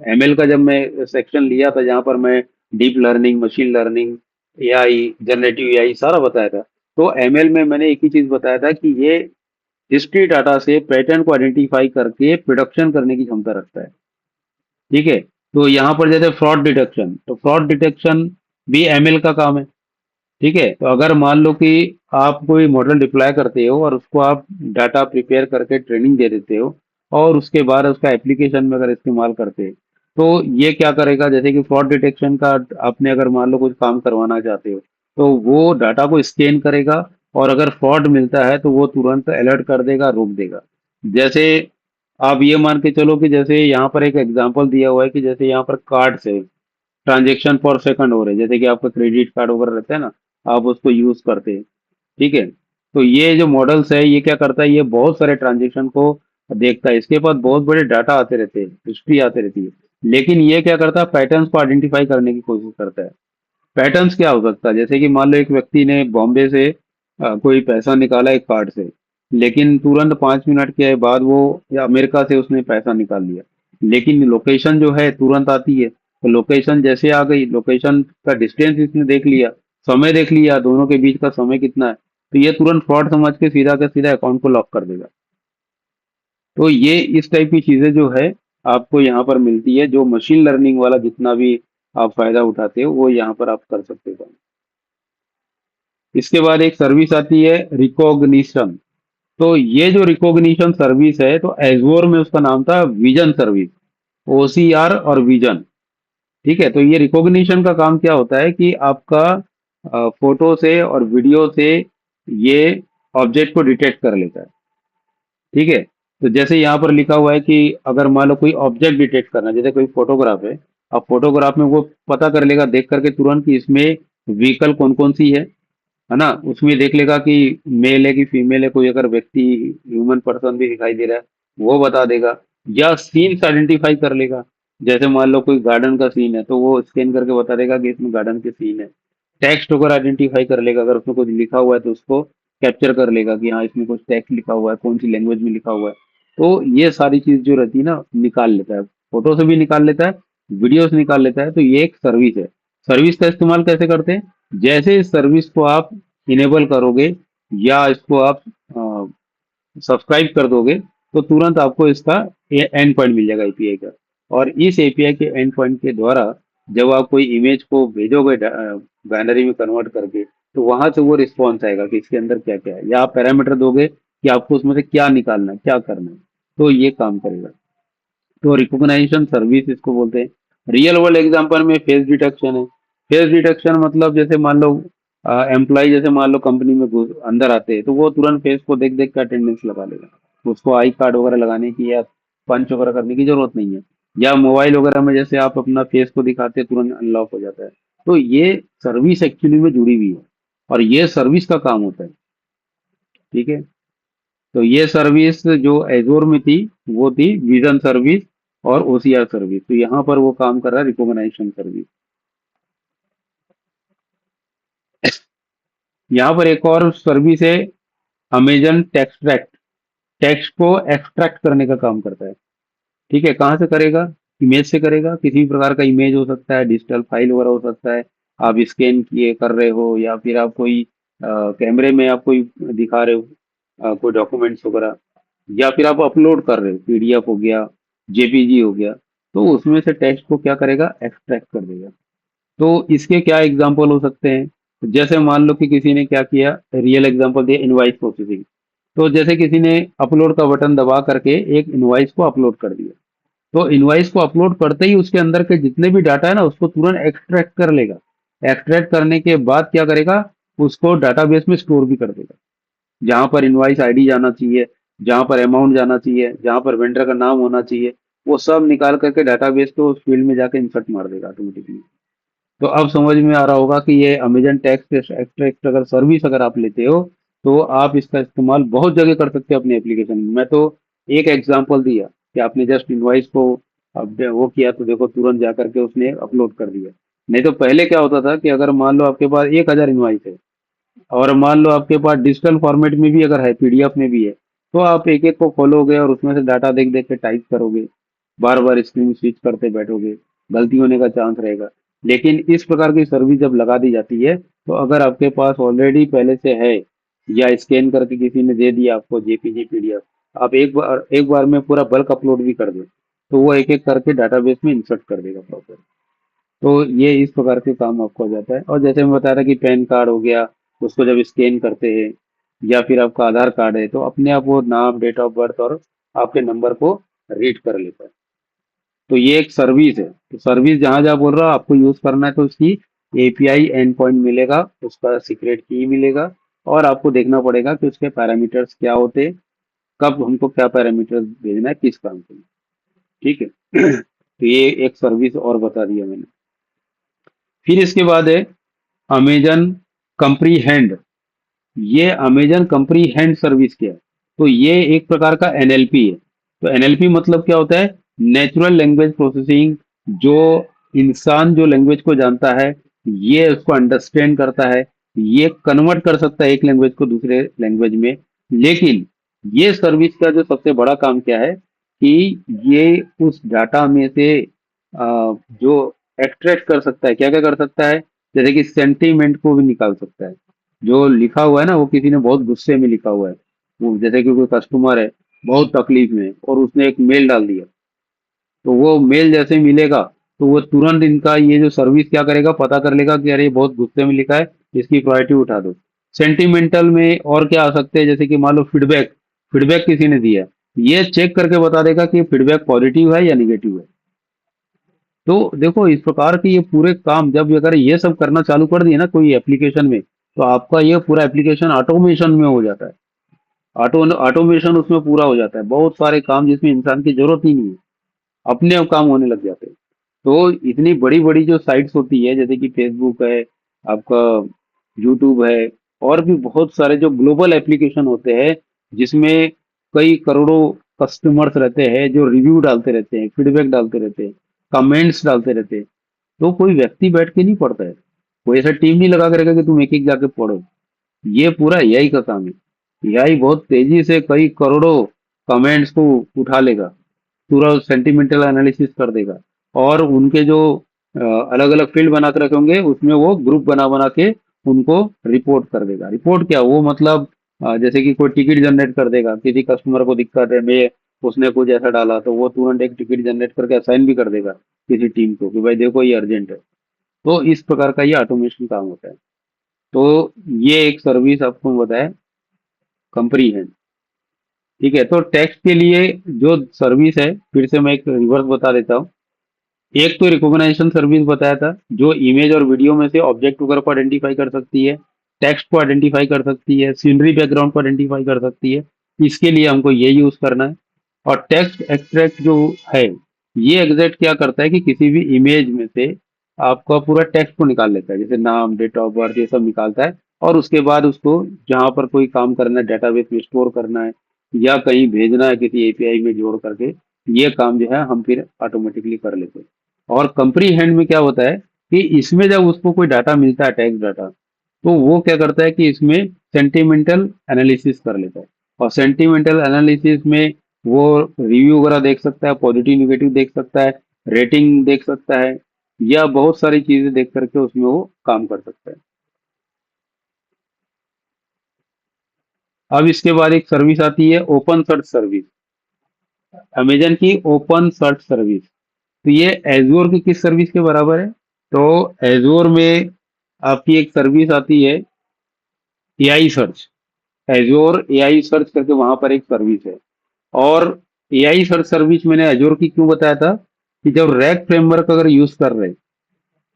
एमएल का जब मैं सेक्शन लिया था, जहाँ पर मैं deep learning, machine learning, AI, generative AI सारा बताया था। तो एमएल में मैंने एक ही चीज बताया था कि ये हिस्ट्री डाटा से पैटर्न को आइडेंटिफाई करके प्रोडक्शन करने की क्षमता रखता है। ठीक है। तो यहाँ पर जैसे फ्रॉड डिटेक्शन, तो फ्रॉड डिटेक्शन भी एमएल का काम है। ठीक है। तो अगर मान लो कि आप कोई मॉडल डिप्लॉय करते हो और उसको आप डाटा प्रिपेयर करके ट्रेनिंग दे देते हो, और उसके बाद उसका एप्लीकेशन में अगर इस्तेमाल करते हैं, तो ये क्या करेगा? जैसे कि फ्रॉड डिटेक्शन का आपने अगर मान लो कुछ काम करवाना चाहते हो, तो वो डाटा को स्कैन करेगा, और अगर फ्रॉड मिलता है तो वो तुरंत अलर्ट कर देगा, रोक देगा। जैसे आप ये मान के चलो कि जैसे यहाँ पर एक एग्जांपल दिया हुआ है कि जैसे यहाँ पर कार्ड से ट्रांजेक्शन पर सेकंड हो रहे हैं, जैसे कि आपका क्रेडिट कार्ड वगैरह रहता है ना, आप उसको यूज करते हैं। ठीक है। तो ये जो मॉडल्स है ये क्या करता है? ये बहुत सारे ट्रांजेक्शन को देखता है, इसके पास बहुत बड़े डाटा आते रहते हैं, हिस्ट्री आते रहती है। लेकिन ये क्या करता है? पैटर्न्स को आइडेंटिफाई करने की कोशिश करता है। पैटर्न्स क्या हो सकता है? जैसे कि मान लो एक व्यक्ति ने बॉम्बे से कोई पैसा निकाला एक कार्ड से, लेकिन तुरंत 5 मिनट के बाद वो, या अमेरिका से उसने पैसा निकाल लिया, लेकिन लोकेशन जो है तुरंत आती है। तो लोकेशन जैसे आ गई, लोकेशन का डिस्टेंस इसने देख लिया, समय देख लिया, दोनों के बीच का समय कितना है, तो ये तुरंत फ्रॉड समझ के सीधा का सीधा अकाउंट को लॉक कर देगा। तो ये इस टाइप की चीजें जो है आपको यहाँ पर मिलती है, जो मशीन लर्निंग वाला जितना भी आप फायदा उठाते हो वो यहाँ पर आप कर सकते हो। इसके बाद एक सर्विस आती है रिकॉग्निशन। तो ये जो रिकॉग्निशन सर्विस है, तो एजोर में उसका नाम था विजन सर्विस, ओसीआर और विजन। ठीक है। तो ये रिकॉग्निशन का काम क्या होता है कि आपका फोटो से और वीडियो से ये ऑब्जेक्ट को डिटेक्ट कर लेता है। ठीक है। तो जैसे यहाँ पर लिखा हुआ है कि अगर मान लो कोई ऑब्जेक्ट डिटेक्ट करना है, जैसे कोई फोटोग्राफ है, अब फोटोग्राफ में वो पता कर लेगा देख करके तुरंत कि इसमें व्हीकल कौन कौन सी है ना। उसमें देख लेगा कि मेल है कि फीमेल है, कोई अगर व्यक्ति, ह्यूमन पर्सन भी दिखाई दे रहा है वो बता देगा, या सीन्स आइडेंटिफाई कर लेगा। जैसे मान लो कोई गार्डन का सीन है तो वो स्कैन करके बता देगा कि इसमें गार्डन के सीन है। टेक्स्ट अगर आइडेंटिफाई कर लेगा, अगर उसमें कुछ लिखा हुआ है तो उसको कैप्चर कर लेगा कि हाँ इसमें कुछ टेक्स्ट लिखा हुआ है, कौन सी लैंग्वेज में लिखा हुआ है। तो ये सारी चीज जो रहती है ना, निकाल लेता है, फोटो से भी निकाल लेता है, वीडियो से निकाल लेता है। तो ये एक सर्विस है। सर्विस का इस्तेमाल कैसे करते हैं? जैसे इस सर्विस को आप इनेबल करोगे, या इसको आप सब्सक्राइब कर दोगे तो तुरंत आपको इसका एंड पॉइंट मिल जाएगा एपीआई का। और इस एपीआई के एंड पॉइंट के द्वारा जब आप कोई इमेज को भेजोगे बाइनरी में कन्वर्ट करके, तो वहां से वो रिस्पॉन्स आएगा कि इसके अंदर क्या क्या है, या आप पैरामीटर दोगे कि आपको उसमें से क्या निकालना है, क्या करना है, तो ये काम करेगा। तो रिकॉग्निशन सर्विस इसको बोलते हैं। रियल वर्ल्ड एग्जांपल में फेस डिटेक्शन है। फेस डिटेक्शन मतलब जैसे मान लो एम्प्लॉय, जैसे मान लो कंपनी में अंदर आते हैं तो वो तुरंत फेस को देख देख कर अटेंडेंस लगा लेगा, उसको आई कार्ड वगैरह लगाने की या पंच वगैरह करने की जरूरत नहीं है। या मोबाइल वगैरह में जैसे आप अपना फेस को दिखाते हैं तुरंत अनलॉक हो जाता है। तो ये सर्विस एक्चुअली में जुड़ी हुई है और ये सर्विस का काम होता है। ठीक है। तो ये सर्विस जो एजोर में थी वो थी विजन सर्विस और ओसीआर सर्विस। तो यहाँ पर वो काम कर रहा है रिकॉग्निशन सर्विस। यहाँ पर एक और सर्विस है, अमेजन टेक्सट्रैक्ट। टेक्स्ट को एक्सट्रैक्ट करने का काम करता है। ठीक है, कहाँ से करेगा? इमेज से करेगा। किसी भी प्रकार का इमेज हो सकता है, डिजिटल फाइल वगैरह हो सकता है, आप स्कैन किए कर रहे हो, या फिर आप कोई कैमरे में आप कोई दिखा रहे हो कोई डॉक्यूमेंट्स वगैरह, या फिर आप अपलोड कर रहे हो, पीडीएफ हो गया, जेपीजी हो गया, तो उसमें से टेक्स्ट को क्या करेगा? एक्सट्रैक्ट कर देगा। तो इसके क्या एग्जाम्पल हो सकते हैं? जैसे मान लो कि किसी ने क्या किया, रियल एग्जाम्पल दिया, इनवाइस प्रोसेसिंग। तो जैसे किसी ने अपलोड का बटन दबा करके एक इनवाइस को अपलोड कर दिया, तो इनवाइस को अपलोड करते ही उसके अंदर के जितने भी डाटा है ना उसको तुरंत एक्सट्रैक्ट कर लेगा। एक्सट्रैक्ट करने के बाद क्या करेगा? उसको डाटाबेस में स्टोर भी कर देगा। जहां पर इनवाइस आईडी जाना चाहिए, जहां पर अमाउंट जाना चाहिए, जहां पर वेंडर का नाम होना चाहिए, वो सब निकाल करके डाटाबेस को उस फील्ड में जाके इंसर्ट मार देगा ऑटोमेटिकली। तो अब समझ में आ रहा होगा कि ये अमेजन टैक्स एक्सट्रैक्ट अगर सर्विस अगर आप लेते हो तो आप इसका इस्तेमाल बहुत जगह कर सकते हो अपने एप्लीकेशन में। मैं तो एक एग्जांपल दिया कि आपने जस्ट इनवॉइस को अब वो किया तो देखो तुरंत जा करके उसने अपलोड कर दिया। नहीं तो पहले क्या होता था कि अगर मान लो आपके पास 1,000 इनवॉइस है और मान लो आपके पास डिजिटल फॉर्मेट में भी अगर है, पीडीएफ में भी है, तो आप एक एक को खोलोगे और उसमें से डाटा देख देख के टाइप करोगे, बार बार स्क्रीन स्विच करते बैठोगे, गलती होने का चांस रहेगा। लेकिन इस प्रकार की सर्विस जब लगा दी जाती है तो अगर आपके पास ऑलरेडी पहले से है या स्कैन करके किसी ने दे दिया आपको जेपीजी पीडीएफ, आप एक बार में पूरा बल्क अपलोड भी कर दो तो वो एक एक करके डाटाबेस में इंसर्ट कर देगा प्रॉपर। तो ये इस प्रकार के काम आपको हो जाता है। और जैसे मैं बता रहा कि पैन कार्ड हो गया, उसको जब स्कैन करते हैं, या फिर आपका आधार कार्ड है तो अपने आप वो नाम, डेट ऑफ बर्थ और आपके नंबर को रीड कर लेता है। तो ये एक सर्विस है। तो सर्विस जहां जहां बोल रहा हूं आपको यूज करना है तो उसकी एपीआई एंड पॉइंट मिलेगा, उसका सीक्रेट की मिलेगा, और आपको देखना पड़ेगा कि उसके पैरामीटर्स क्या होते हैं, कब हमको क्या पैरामीटर्स भेजना है, किस काम के लिए। ठीक है। तो ये एक सर्विस और बता दिया मैंने। फिर इसके बाद है अमेजन कंप्रीहेंड। ये अमेजन कंप्रीहेंड सर्विस क्या है? तो ये एक प्रकार का एनएलपी है। तो एनएलपी मतलब क्या होता है? Natural language processing. जो इंसान जो लैंग्वेज को जानता है, ये उसको अंडरस्टैंड करता है, ये कन्वर्ट कर सकता है एक लैंग्वेज को दूसरे लैंग्वेज में। लेकिन ये सर्विस का जो सबसे बड़ा काम क्या है कि ये उस डाटा में से जो एक्सट्रैक्ट कर सकता है, क्या क्या कर सकता है? जैसे कि सेंटीमेंट को भी निकाल सकता है। जो लिखा हुआ है ना, वो किसी ने बहुत गुस्से में लिखा हुआ है, वो जैसे कि कोई कस्टमर है बहुत तकलीफ में और उसने एक मेल डाल दिया, तो वो मेल जैसे मिलेगा तो वो तुरंत इनका ये जो सर्विस क्या करेगा, पता कर लेगा कि अरे ये बहुत गुस्से में लिखा है, इसकी प्रायोरिटी उठा दो। सेंटिमेंटल में और क्या आ सकते हैं, जैसे कि मान लो फीडबैक, फीडबैक किसी ने दिया, ये चेक करके बता देगा कि फीडबैक पॉजिटिव है या निगेटिव है। तो देखो इस प्रकार के ये पूरे काम जब अगर ये सब करना चालू कर दिए ना कोई एप्लीकेशन में, तो आपका ये पूरा एप्लीकेशन ऑटोमेशन में हो जाता है। ऑटोमेशन उसमें पूरा हो जाता है, बहुत सारे काम जिसमें इंसान की जरूरत ही नहीं है, अपने आप काम होने लग जाते हैं। तो इतनी बड़ी बड़ी जो साइट्स होती है जैसे कि फेसबुक है, आपका यूट्यूब है, और भी बहुत सारे जो ग्लोबल एप्लीकेशन होते हैं जिसमें कई करोड़ों कस्टमर्स रहते हैं जो रिव्यू डालते रहते हैं, फीडबैक डालते रहते हैं, कमेंट्स डालते रहते हैं। तो कोई व्यक्ति बैठ के नहीं पढ़ता है, कोई ऐसा टीम नहीं लगा करेगा कि तुम एक एक जाके पढ़ो। ये पूरा एआई का काम है। एआई बहुत तेजी से कई करोड़ों कमेंट्स को उठा लेगा, पूरा सेंटिमेंटल एनालिसिस कर देगा, और उनके जो अलग अलग फील्ड बना के रखे होंगे उसमें वो ग्रुप बना बना के उनको रिपोर्ट कर देगा। रिपोर्ट क्या, वो मतलब जैसे कि कोई टिकट जनरेट कर देगा, किसी कस्टमर को दिक्कत है, मैं उसने कुछ ऐसा डाला तो वो तुरंत एक टिकट जनरेट करके असाइन भी कर देगा किसी टीम को कि भाई देखो ये अर्जेंट है। तो इस प्रकार का ये ऑटोमेशन काम होता है। तो ये एक सर्विस आपको बताया कंपनी है। ठीक है, तो टेक्स्ट के लिए जो सर्विस है, फिर से मैं एक रिवर्स बता देता हूँ। एक तो रिकॉग्निशन सर्विस बताया था, जो इमेज और वीडियो में से ऑब्जेक्ट वगैरह को आइडेंटिफाई कर सकती है, टेक्स्ट को आइडेंटिफाई कर सकती है, सीनरी बैकग्राउंड को आइडेंटिफाई कर सकती है। इसके लिए हमको ये यूज करना है। और टेक्स्ट एक्सट्रैक्ट जो है, ये एग्जैक्ट क्या करता है कि किसी भी इमेज में से आपका पूरा टेक्स्ट को निकाल लेता है, जैसे नाम, डेट ऑफ बर्थ, ये सब निकालता है। और उसके बाद उसको जहां पर कोई काम करना है, डेटाबेस में स्टोर करना है या कहीं भेजना है किसी एपीआई में जोड़ करके, ये काम जो है हम फिर ऑटोमेटिकली कर लेते हैं। और कंपनी हैंड में क्या होता है कि इसमें जब उसको कोई डाटा मिलता है, टेक्स्ट डाटा, तो वो क्या करता है कि इसमें सेंटिमेंटल एनालिसिस कर लेता है। और सेंटिमेंटल एनालिसिस में वो रिव्यू वगैरह देख सकता है, पॉजिटिव निगेटिव देख सकता है, रेटिंग देख सकता है, या बहुत सारी चीजें देख करके उसमें वो काम कर सकता है। अब इसके बाद एक सर्विस आती है ओपन सर्च सर्विस, अमेजन की ओपन सर्च सर्विस। तो ये एजोर की किस सर्विस के बराबर है? तो एजोर में आपकी एक सर्विस आती है एआई सर्च। एजोर एआई सर्च करके वहां पर एक सर्विस है। और एआई सर्च सर्विस मैंने एजोर की क्यों बताया था कि जब रैक फ्रेमवर्क अगर यूज कर रहे हैं,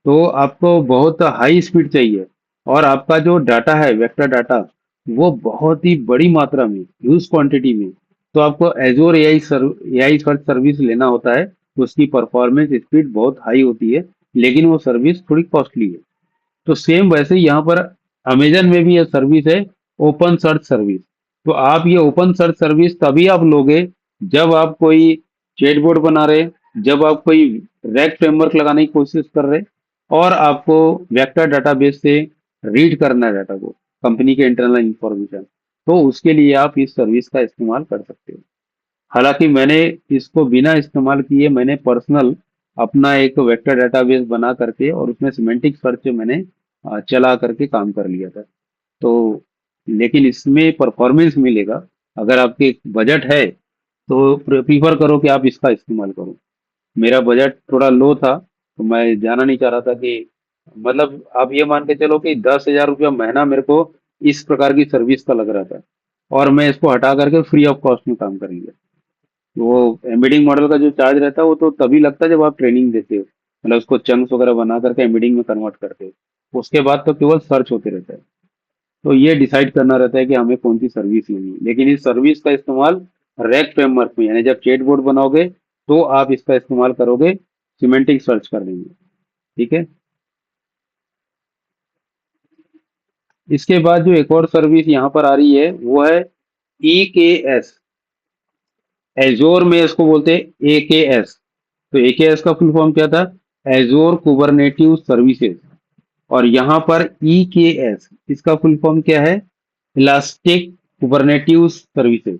तो आपको बहुत हाई स्पीड चाहिए, और आपका जो डाटा है, वेक्टर डाटा, वो बहुत ही बड़ी मात्रा में, ह्यूज क्वांटिटी में, तो आपको एजोर एआई सर्च सर्विस लेना होता है। तो उसकी परफॉर्मेंस स्पीड बहुत हाई होती है, लेकिन वो सर्विस थोड़ी कॉस्टली है। तो सेम वैसे ही यहाँ पर अमेजन में भी ये सर्विस है, ओपन सर्च सर्विस। तो आप ये ओपन सर्च सर्विस तभी आप लोगे जब आप कोई चैटबॉट बना रहे, जब आप कोई रैक फ्रेमवर्क लगाने की कोशिश कर रहे, और आपको वेक्टर डाटाबेस से रीड करना है डाटा को, कंपनी के इंटरनल इंफॉर्मेशन। तो उसके लिए आप इस सर्विस का इस्तेमाल कर सकते हो। हालांकि मैंने इसको बिना इस्तेमाल किए, मैंने पर्सनल अपना एक वेक्टर डेटाबेस बना करके और उसमें सिमेंटिक सर्च मैंने चला करके काम कर लिया था। तो लेकिन इसमें परफॉर्मेंस मिलेगा अगर आपके बजट है, तो प्रीफर करो कि आप इसका इस्तेमाल करो। मेरा बजट थोड़ा लो था, तो मैं जाना नहीं चाह रहा था कि, मतलब आप ये मान के चलो कि 10,000 रुपया महीना मेरे को इस प्रकार की सर्विस का लग रहा था, और मैं इसको हटा करके फ्री ऑफ कॉस्ट में काम कर लिया। वो एम्बेडिंग मॉडल का जो चार्ज रहता है वो तो तभी लगता है जब आप ट्रेनिंग देते हो, मतलब उसको चंक्स वगैरह बना करके एम्बेडिंग में कन्वर्ट करते हो। उसके बाद तो केवल सर्च होते रहता है। तो ये डिसाइड करना रहता है कि हमें कौन सी सर्विस लेनी है। लेकिन इस सर्विस का इस्तेमाल रैक फ्रेमवर्क में, यानी जब चैट बोर्ड बनाओगे तो आप इसका इस्तेमाल करोगे सिमेंटिक सर्च करने में। ठीक है। इसके बाद जो एक और सर्विस यहाँ पर आ रही है वो है ई के एस। एजोर में इसको बोलते हैं ए के एस। तो ए के एस का फुल फॉर्म क्या था? Azure Kubernetes services. और यहाँ पर ई के एस, इसका फुल फॉर्म क्या है? Elastic Kubernetes services.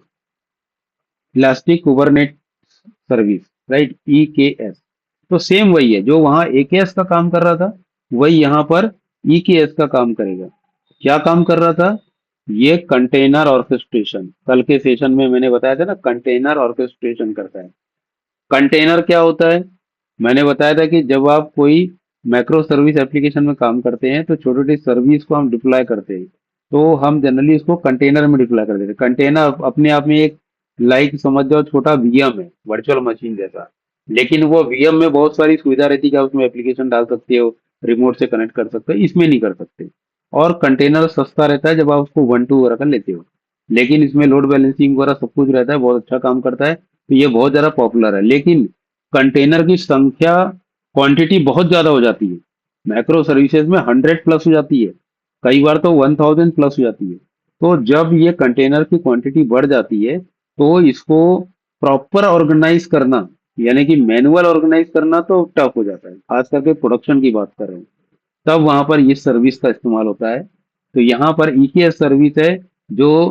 Elastic Kubernetes service, right, E K S. तो सेम वही है, जो वहां ए के एस का काम कर रहा था, वही यहाँ पर ई के एस का काम करेगा। क्या काम कर रहा था? ये कंटेनर ऑर्केस्ट्रेशन, कल के सेशन में मैंने बताया था ना, कंटेनर ऑर्केस्ट्रेशन करता है। कंटेनर क्या होता है? मैंने बताया था कि जब आप कोई मैक्रो सर्विस एप्लीकेशन में काम करते हैं, तो छोटी छोटी सर्विस को हम डिप्लॉय करते हैं, तो हम जनरली इसको कंटेनर में डिप्लॉय कर देते हैं। कंटेनर अपने आप में एक, लाइक समझ जाओ, छोटा वीएम है, वर्चुअल मशीन जैसा। लेकिन वो वीएम में बहुत सारी सुविधा रहती है कि आप उसमें एप्लीकेशन डाल सकते हो, रिमोट से कनेक्ट कर सकते हो, इसमें नहीं कर सकते। और कंटेनर सस्ता रहता है जब आप उसको 1 2 वगैरह कर लेते हो, लेकिन इसमें लोड बैलेंसिंग वगैरह सब कुछ रहता है, बहुत अच्छा काम करता है। तो ये बहुत ज्यादा पॉपुलर है। लेकिन कंटेनर की संख्या, क्वांटिटी बहुत ज्यादा हो जाती है। मैक्रो सर्विसेज में 100 प्लस हो जाती है, कई बार तो 1000 प्लस हो जाती है। तो जब ये कंटेनर की क्वांटिटी बढ़ जाती है, तो इसको प्रॉपर ऑर्गेनाइज करना, यानी कि मैनुअल ऑर्गेनाइज करना तो टफ हो जाता है, खास करके प्रोडक्शन की बात कर रहे हैं। तब वहां पर इस सर्विस का इस्तेमाल होता है। तो यहाँ पर ईकेएस सर्विस है, जो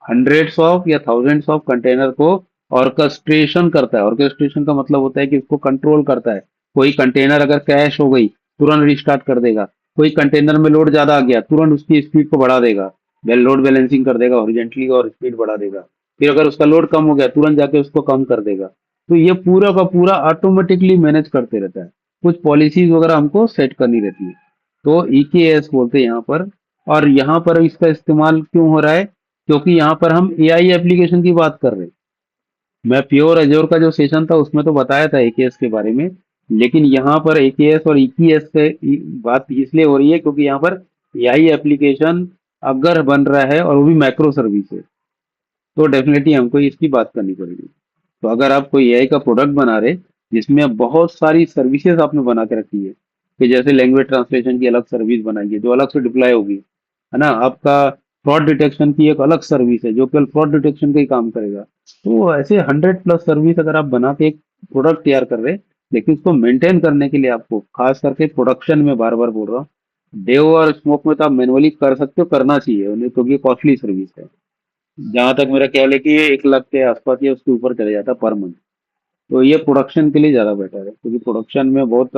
हंड्रेड्स ऑफ या थाउजेंड्स ऑफ कंटेनर को ऑर्केस्ट्रेशन करता है। ऑर्केस्ट्रेशन का मतलब होता है कि उसको कंट्रोल करता है। कोई कंटेनर अगर क्रैश हो गई, तुरंत रिस्टार्ट कर देगा। कोई कंटेनर में लोड ज्यादा आ गया, तुरंत उसकी स्पीड को बढ़ा देगा। लोड बैलेंसिंग कर देगा हॉरिजेंटली और स्पीड बढ़ा देगा। फिर अगर उसका लोड कम हो गया तुरंत जाके उसको कम कर देगा। तो ये पूरा का पूरा ऑटोमेटिकली मैनेज करते रहता है। कुछ पॉलिसीज वगैरह हमको सेट करनी रहती है। तो ईकेएस बोलते हैं यहाँ पर। और यहाँ पर इसका इस्तेमाल क्यों हो रहा है? क्योंकि यहाँ पर हम एआई एप्लीकेशन की बात कर रहे हैं। मैं प्योर एज्योर का जो सेशन था उसमें तो बताया था एकेएस के बारे में। लेकिन यहाँ पर एकेएस और ईकेएस से बात इसलिए हो रही है क्योंकि यहाँ पर एआई एप्लीकेशन अगर बन रहा है और वो भी माइक्रो सर्विस है, तो डेफिनेटली हमको इसकी बात करनी पड़ेगी। तो अगर आप कोई एआई का प्रोडक्ट बना रहे जिसमें बहुत सारी सर्विसेज आपने बना के रखी है, कि जैसे लैंग्वेज ट्रांसलेशन की अलग सर्विस बनाई है जो अलग से डिप्लॉय होगी, है ना, आपका फ्रॉड डिटेक्शन की एक अलग सर्विस है जो केवल फ्रॉड डिटेक्शन का ही काम करेगा। तो ऐसे 100+ सर्विस अगर आप बना के एक प्रोडक्ट तैयार कर रहे, लेकिन उसको मेंटेन करने के लिए आपको खास करके प्रोडक्शन में बार बार बोल रहा हूँ, डेव और स्मोक में तो आप मैनुअली कर सकते हो, करना चाहिए उन्हें, क्योंकि ये कॉस्टली सर्विस है। जहां तक मेरा ख्याल है कि ये 1 लाख के आसपास या उसके ऊपर चले जाता पर मंथ। तो ये प्रोडक्शन के लिए ज्यादा बेटर है क्योंकि प्रोडक्शन में बहुत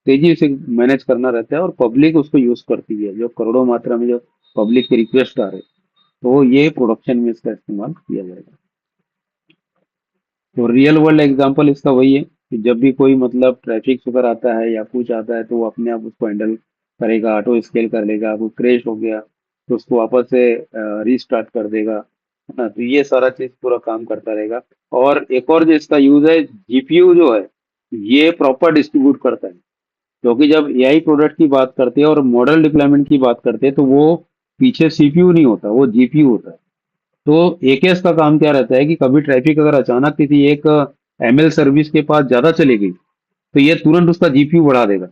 तेजी से मैनेज करना रहता है और पब्लिक उसको यूज करती है, जो करोड़ों मात्रा में जो पब्लिक की रिक्वेस्ट आ रहे, तो ये प्रोडक्शन में इसका इस्तेमाल किया जाएगा। तो रियल वर्ल्ड एग्जांपल इसका वही है कि जब भी कोई मतलब ट्रैफिक वगैरह आता है या कुछ आता है तो वो अपने आप उसको हैंडल करेगा, ऑटो स्केल कर लेगा। वो क्रैश हो गया तो उसको वापस से रीस्टार्ट कर देगा, है ना। तो ये सारा चीज पूरा काम करता रहेगा। और एक और जो इसका यूज है, जीपीयू जो है ये प्रॉपर डिस्ट्रीब्यूट करता है। क्योंकि जब एआई प्रोडक्ट की बात करते हैं और मॉडल डिप्लॉयमेंट की बात करते हैं तो वो पीछे सीपीयू नहीं होता, वो जीपीयू होता है। तो एकेएस का काम क्या रहता है कि कभी ट्रैफिक अगर अचानक किसी एक एमएल सर्विस के पास ज्यादा चली गई तो ये तुरंत उसका जीपीयू बढ़ा देगा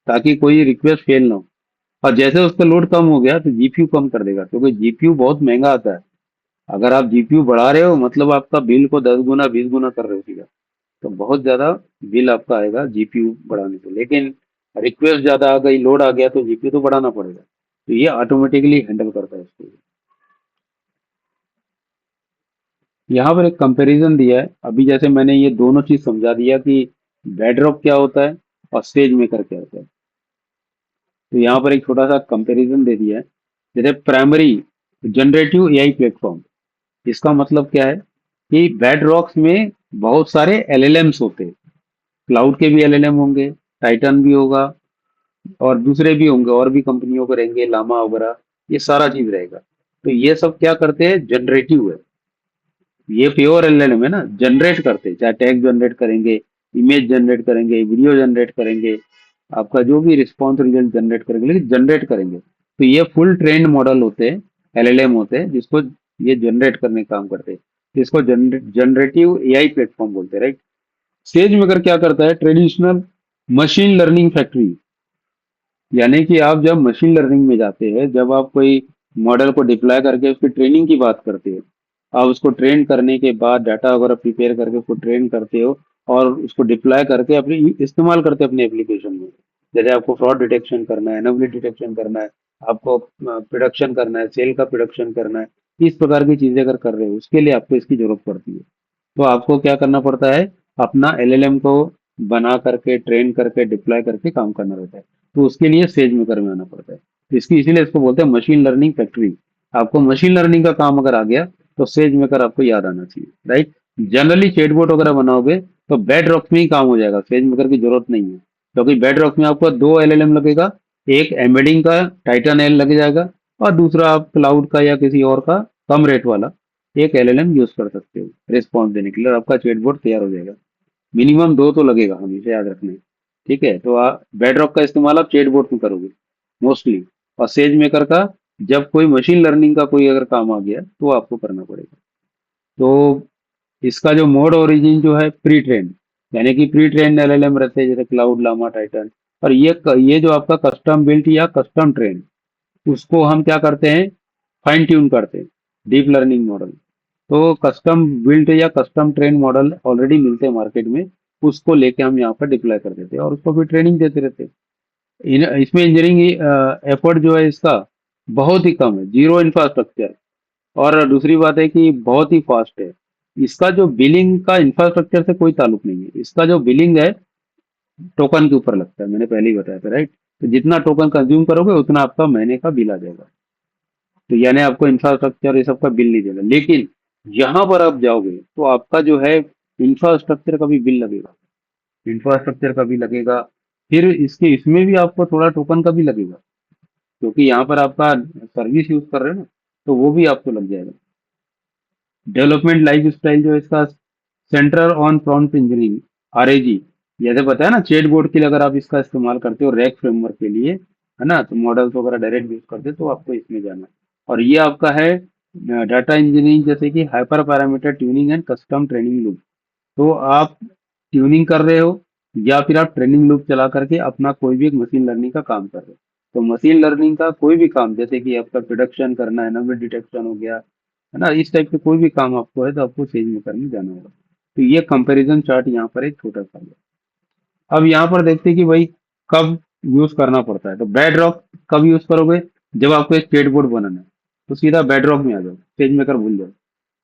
ताकि कोई रिक्वेस्ट फेल ना हो। और जैसे उसका लोड कम हो गया तो जीपीयू कम कर देगा, क्योंकि जीपीयू बहुत महंगा आता है। अगर आप जीपीयू बढ़ा रहे हो मतलब आपका बिल को 10 गुना 20 गुना कर रहे हो सीधा। तो बहुत ज्यादा बिल आपका आएगा जीपीयू बढ़ाने से। लेकिन रिक्वेस्ट ज्यादा आ गई, लोड आ गया तो जीपीयू तो बढ़ाना पड़ेगा। तो ये ऑटोमेटिकली हैंडल करता है इसको। यहाँ पर एक कंपैरिजन दिया है। अभी जैसे मैंने ये दोनों चीज समझा दिया कि बेडरॉक क्या होता है और स्टेज मेकर क्या होता है। तो यहाँ पर एक छोटा सा कंपैरिजन दे दिया है। जैसे प्राइमरी जनरेटिव एआई प्लेटफॉर्म, इसका मतलब क्या है कि बेडरॉक्स में बहुत सारे एलएलएम्स होते हैं। क्लाउड के भी एलएलएम होंगे, टाइटन भी होगा, और दूसरे भी होंगे, और भी कंपनियों के रहेंगे, लामा वगैरह, ये सारा चीज रहेगा। तो ये सब क्या करते हैं, जनरेटिव है। ये प्योर एलएलएम है ना, जनरेट करते हैं, चाहे टेक्स्ट जनरेट करेंगे, इमेज जनरेट करेंगे, वीडियो जनरेट करेंगे, आपका जो भी रिस्पॉन्स रिजल्ट जनरेट करेंगे, लेकिन जनरेट करेंगे। तो ये फुल ट्रेंड मॉडल होते हैं, एलएलएम होते हैं, जिसको ये जनरेट करने का काम करते हैं। इसको जनरेटिव एआई प्लेटफॉर्म बोलते हैं, राइट। सेज मेकर क्या करता है, ट्रेडिशनल मशीन लर्निंग फैक्ट्री, यानी कि आप जब मशीन लर्निंग में जाते हैं, जब आप कोई मॉडल को डिप्लॉय करके उसकी ट्रेनिंग की बात करते हो, आप उसको ट्रेन करने के बाद डाटा वगैरह प्रिपेयर करके उसको ट्रेन करते हो और उसको डिप्लॉय करके अपनी इस्तेमाल करते हो अपने एप्लीकेशन में। जैसे आपको फ्रॉड डिटेक्शन करना है, एनोमली डिटेक्शन करना है, आपको प्रोडक्शन करना है, सेल का प्रोडक्शन करना है, इस प्रकार की चीजें अगर कर रहे हो उसके लिए आपको इसकी जरूरत पड़ती है। तो आपको क्या करना पड़ता है, अपना एलएलएम को बना करके ट्रेन करके डिप्लॉय करके काम करना रहता है। तो उसके लिए सेज मेकर में आना पड़ता है। तो इसकी इसीलिए इसको बोलते हैं मशीन लर्निंग फैक्ट्री। आपको मशीन लर्निंग का काम अगर आ गया तो सेज मेकर आपको याद आना चाहिए, राइट। जनरली चैटबॉट वगैरह बनाओगे तो बेड रॉक में ही काम हो जाएगा, सेज मेकर की जरूरत नहीं है। क्योंकि बेड रॉक में आपको दो एलएलएम लगेगा, एक एम्बेडिंग का टाइटन एल लग जाएगा, और दूसरा आप क्लाउड का या किसी और का कम रेट वाला एक एलएलएम यूज कर सकते हो रिस्पॉन्स देने के लिए, और आपका चैटबॉट तैयार हो जाएगा। मिनिमम दो तो लगेगा, हमेशा याद रखना है। ठीक है, तो आप बेडरॉक का इस्तेमाल आप चैटबॉट में करोगे मोस्टली, और सेज मेकर का जब कोई मशीन लर्निंग का कोई अगर काम आ गया तो आपको करना पड़ेगा। तो इसका जो मोड ओरिजिन जो है प्री ट्रेन, यानी कि प्री ट्रेन एलएलएम रहते हैं जैसे क्लाउड, लामा, टाइटन। और ये जो आपका कस्टम बिल्ट या कस्टम ट्रेन, उसको हम क्या करते हैं, फाइन ट्यून करते हैं, डीप लर्निंग मॉडल। तो कस्टम बिल्ट या कस्टम ट्रेन मॉडल ऑलरेडी मिलते हैं मार्केट में, उसको लेके हम यहाँ पर डिप्लॉय कर देते हैं और उसको फिर ट्रेनिंग देते रहते हैं। इसमें इंजीनियरिंग एफर्ट जो है इसका बहुत ही कम है, जीरो इंफ्रास्ट्रक्चर। और दूसरी बात है कि बहुत ही फास्ट है। इसका जो बिलिंग का इंफ्रास्ट्रक्चर से कोई ताल्लुक नहीं है, इसका जो बिलिंग है टोकन के ऊपर लगता है, मैंने पहले ही बताया था, राइट। तो जितना टोकन कंज्यूम करोगे उतना आपका महीने का बिल आ जाएगा। तो यानी आपको इंफ्रास्ट्रक्चर ये सब का बिल नहीं देगा। लेकिन यहाँ पर आप जाओगे तो आपका जो है इंफ्रास्ट्रक्चर का भी बिल लगेगा, इंफ्रास्ट्रक्चर का भी लगेगा। फिर इसके इसमें भी आपको थोड़ा टोकन का भी लगेगा, क्योंकि यहाँ पर आपका सर्विस यूज कर रहे हो ना, तो वो भी आपको लग जाएगा। डेवलपमेंट लाइफ स्टाइल जो है इसका सेंटर ऑन प्रॉम्प्ट इंजीनियरिंग, आरएजी, जैसे बताया ना चैट बोर्ड के लिए अगर आप इसका इस्तेमाल करते हो रैक फ्रेमवर्क के लिए, है ना, तो मॉडल्स वगैरह डायरेक्ट यूज करते हो तो आपको इसमें जाना है। और ये आपका है डाटा इंजीनियरिंग, जैसे कि hyper parameter tuning and custom training loop. तो आप ट्यूनिंग कर रहे हो या फिर आप ट्रेनिंग लूप चला करके अपना कोई भी एक मशीन लर्निंग का काम कर रहे हो। तो मशीन लर्निंग का कोई भी काम, जैसे कि आपका प्रोडक्शन करना है, नंबर डिटेक्शन हो गया, है ना, इस टाइप के कोई भी काम आपको है तो आपको सेज मेकर में जाना होगा। तो ये कंपैरिजन चार्ट यहाँ पर एक छोटा सा है। अब यहाँ पर देखते हैं कि भाई कब यूज करना पड़ता है। तो बेड रॉक कब यूज करोगे, जब आपको एक स्केट बोर्ड बनाना है तो सीधा बेड रॉक में आ जाओ, सेज मेकर भूल जाओ।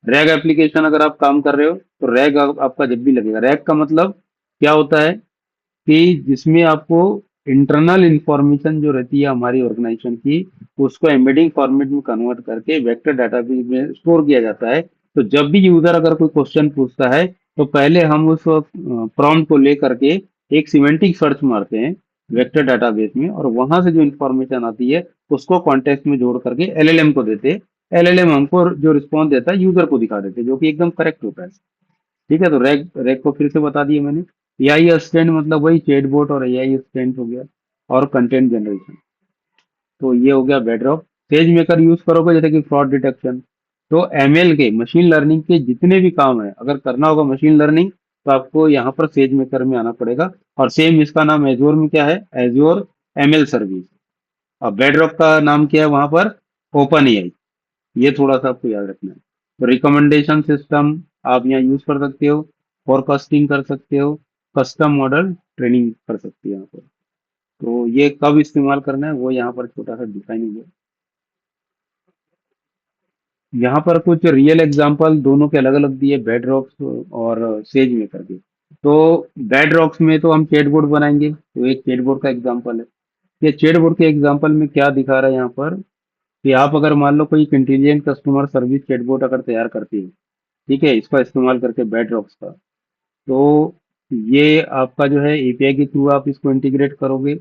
रैग एप्लीकेशन अगर आप काम कर रहे हो तो रैग आपका जब भी लगेगा। रैग का मतलब क्या होता है कि जिसमें आपको इंटरनल इंफॉर्मेशन जो रहती है हमारी ऑर्गेनाइजेशन की, उसको एम्बेडिंग फॉर्मेट में कन्वर्ट करके वेक्टर डाटाबेस में स्टोर किया जाता है। तो जब भी यूजर अगर कोई क्वेश्चन पूछता है तो पहले हम उस प्रॉम्प्ट को लेकर के एक सिमेंटिक सर्च मारते हैं वेक्टर डाटाबेस में, और वहां से जो इंफॉर्मेशन आती है उसको कॉन्टेक्स्ट में जोड़ करके एलएलएम को देते हैं। एलएलएम हमको जो रिस्पॉन्स देता है यूजर को दिखा देते हैं, जो कि एकदम करेक्ट होता है। ठीक है, तो रैग रैग को फिर से बता दिए मैंने। एआई असिस्टेंट मतलब वही चैटबॉट और एआई असिस्टेंट हो गया, और कंटेंट जनरेशन। तो ये हो गया बेडरॉक। सेज मेकर यूज करोगे जैसे कि फ्रॉड डिटेक्शन। तो एमएल के, मशीन लर्निंग के जितने भी काम है अगर करना होगा मशीन लर्निंग, तो आपको यहाँ पर सेज मेकर में आना पड़ेगा। और सेम इसका नाम एज्योर में क्या है, एज्योर एमएल सर्विस। और बेडरॉक का नाम क्या है वहां पर, ओपन एआई। ये थोड़ा सा आपको याद रखना है। तो रिकमेंडेशन सिस्टम आप यहाँ यूज कर सकते हो, फोरकास्टिंग कर सकते हो, कस्टम मॉडल ट्रेनिंग कर सकते हो यहाँ पर। तो ये कब इस्तेमाल करना है वो यहाँ पर छोटा सा डिफाइन हुआ है। यहाँ पर कुछ रियल एग्जांपल दोनों के अलग अलग दिए, बेड रॉक्स और सेज में करके। तो बेड रॉक्स में तो हम चैटबॉट बनाएंगे, तो एक चैटबॉट का एग्जांपल है। ये चैटबॉट के एग्जांपल में क्या दिखा रहा है यहाँ पर, कि आप अगर मान लो कोई इंटेलिजेंट कस्टमर सर्विस चैटबॉट अगर तैयार करती है, ठीक है, इसका इस्तेमाल करके बेड रॉक्स का, तो ये आपका जो है एपीआई के थ्रू आप इसको इंटीग्रेट करोगे।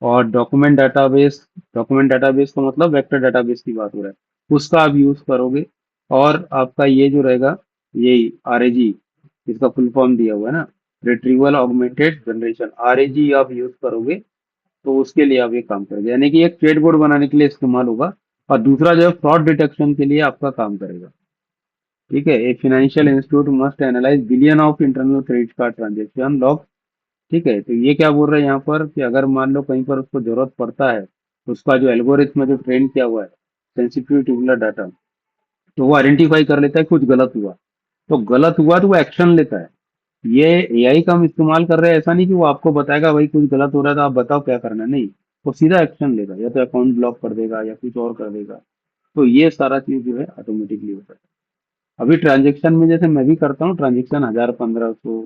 और डॉक्यूमेंट डेटाबेस का मतलब वेक्टर डेटाबेस की बात हो रहा है, उसका आप यूज करोगे। और आपका ये जो रहेगा, ये आरएजी, इसका फुल फॉर्म दिया हुआ है ना, रिट्रीवल ऑगमेंटेड जनरेशन, आरएजी आप यूज करोगे। तो उसके लिए आप ये काम करोगे, यानी कि एक चैटबॉट बनाने के लिए इस्तेमाल होगा। और दूसरा जो है फ्रॉड डिटेक्शन के लिए आपका काम करेगा। ठीक है, a financial institute must analyse billion of internal credit card transaction log. ठीक है, तो ये क्या बोल रहे हैं यहाँ पर, कि अगर मान लो कहीं पर उसको जरूरत पड़ता है, तो उसका जो एल्गोरिथम जो ट्रेन किया हुआ है सेंसिटिव ट्यूबुलर डाटा, तो वो आइडेंटिफाई कर लेता है कुछ गलत हुआ। तो गलत हुआ तो वो एक्शन लेता है। ये एआई का हम इस्तेमाल कर रहे हैं, ऐसा नहीं कि वो आपको बताएगा भाई कुछ गलत हो रहा है तो आप बताओ क्या करना है, नहीं। वो सीधा एक्शन लेगा, या तो अकाउंट ब्लॉक कर देगा या कुछ और कर देगा। तो ये सारा चीज जो है ऑटोमेटिकली होता है। अभी ट्रांजेक्शन में जैसे मैं भी करता हूँ ट्रांजेक्शन, 1000 1500,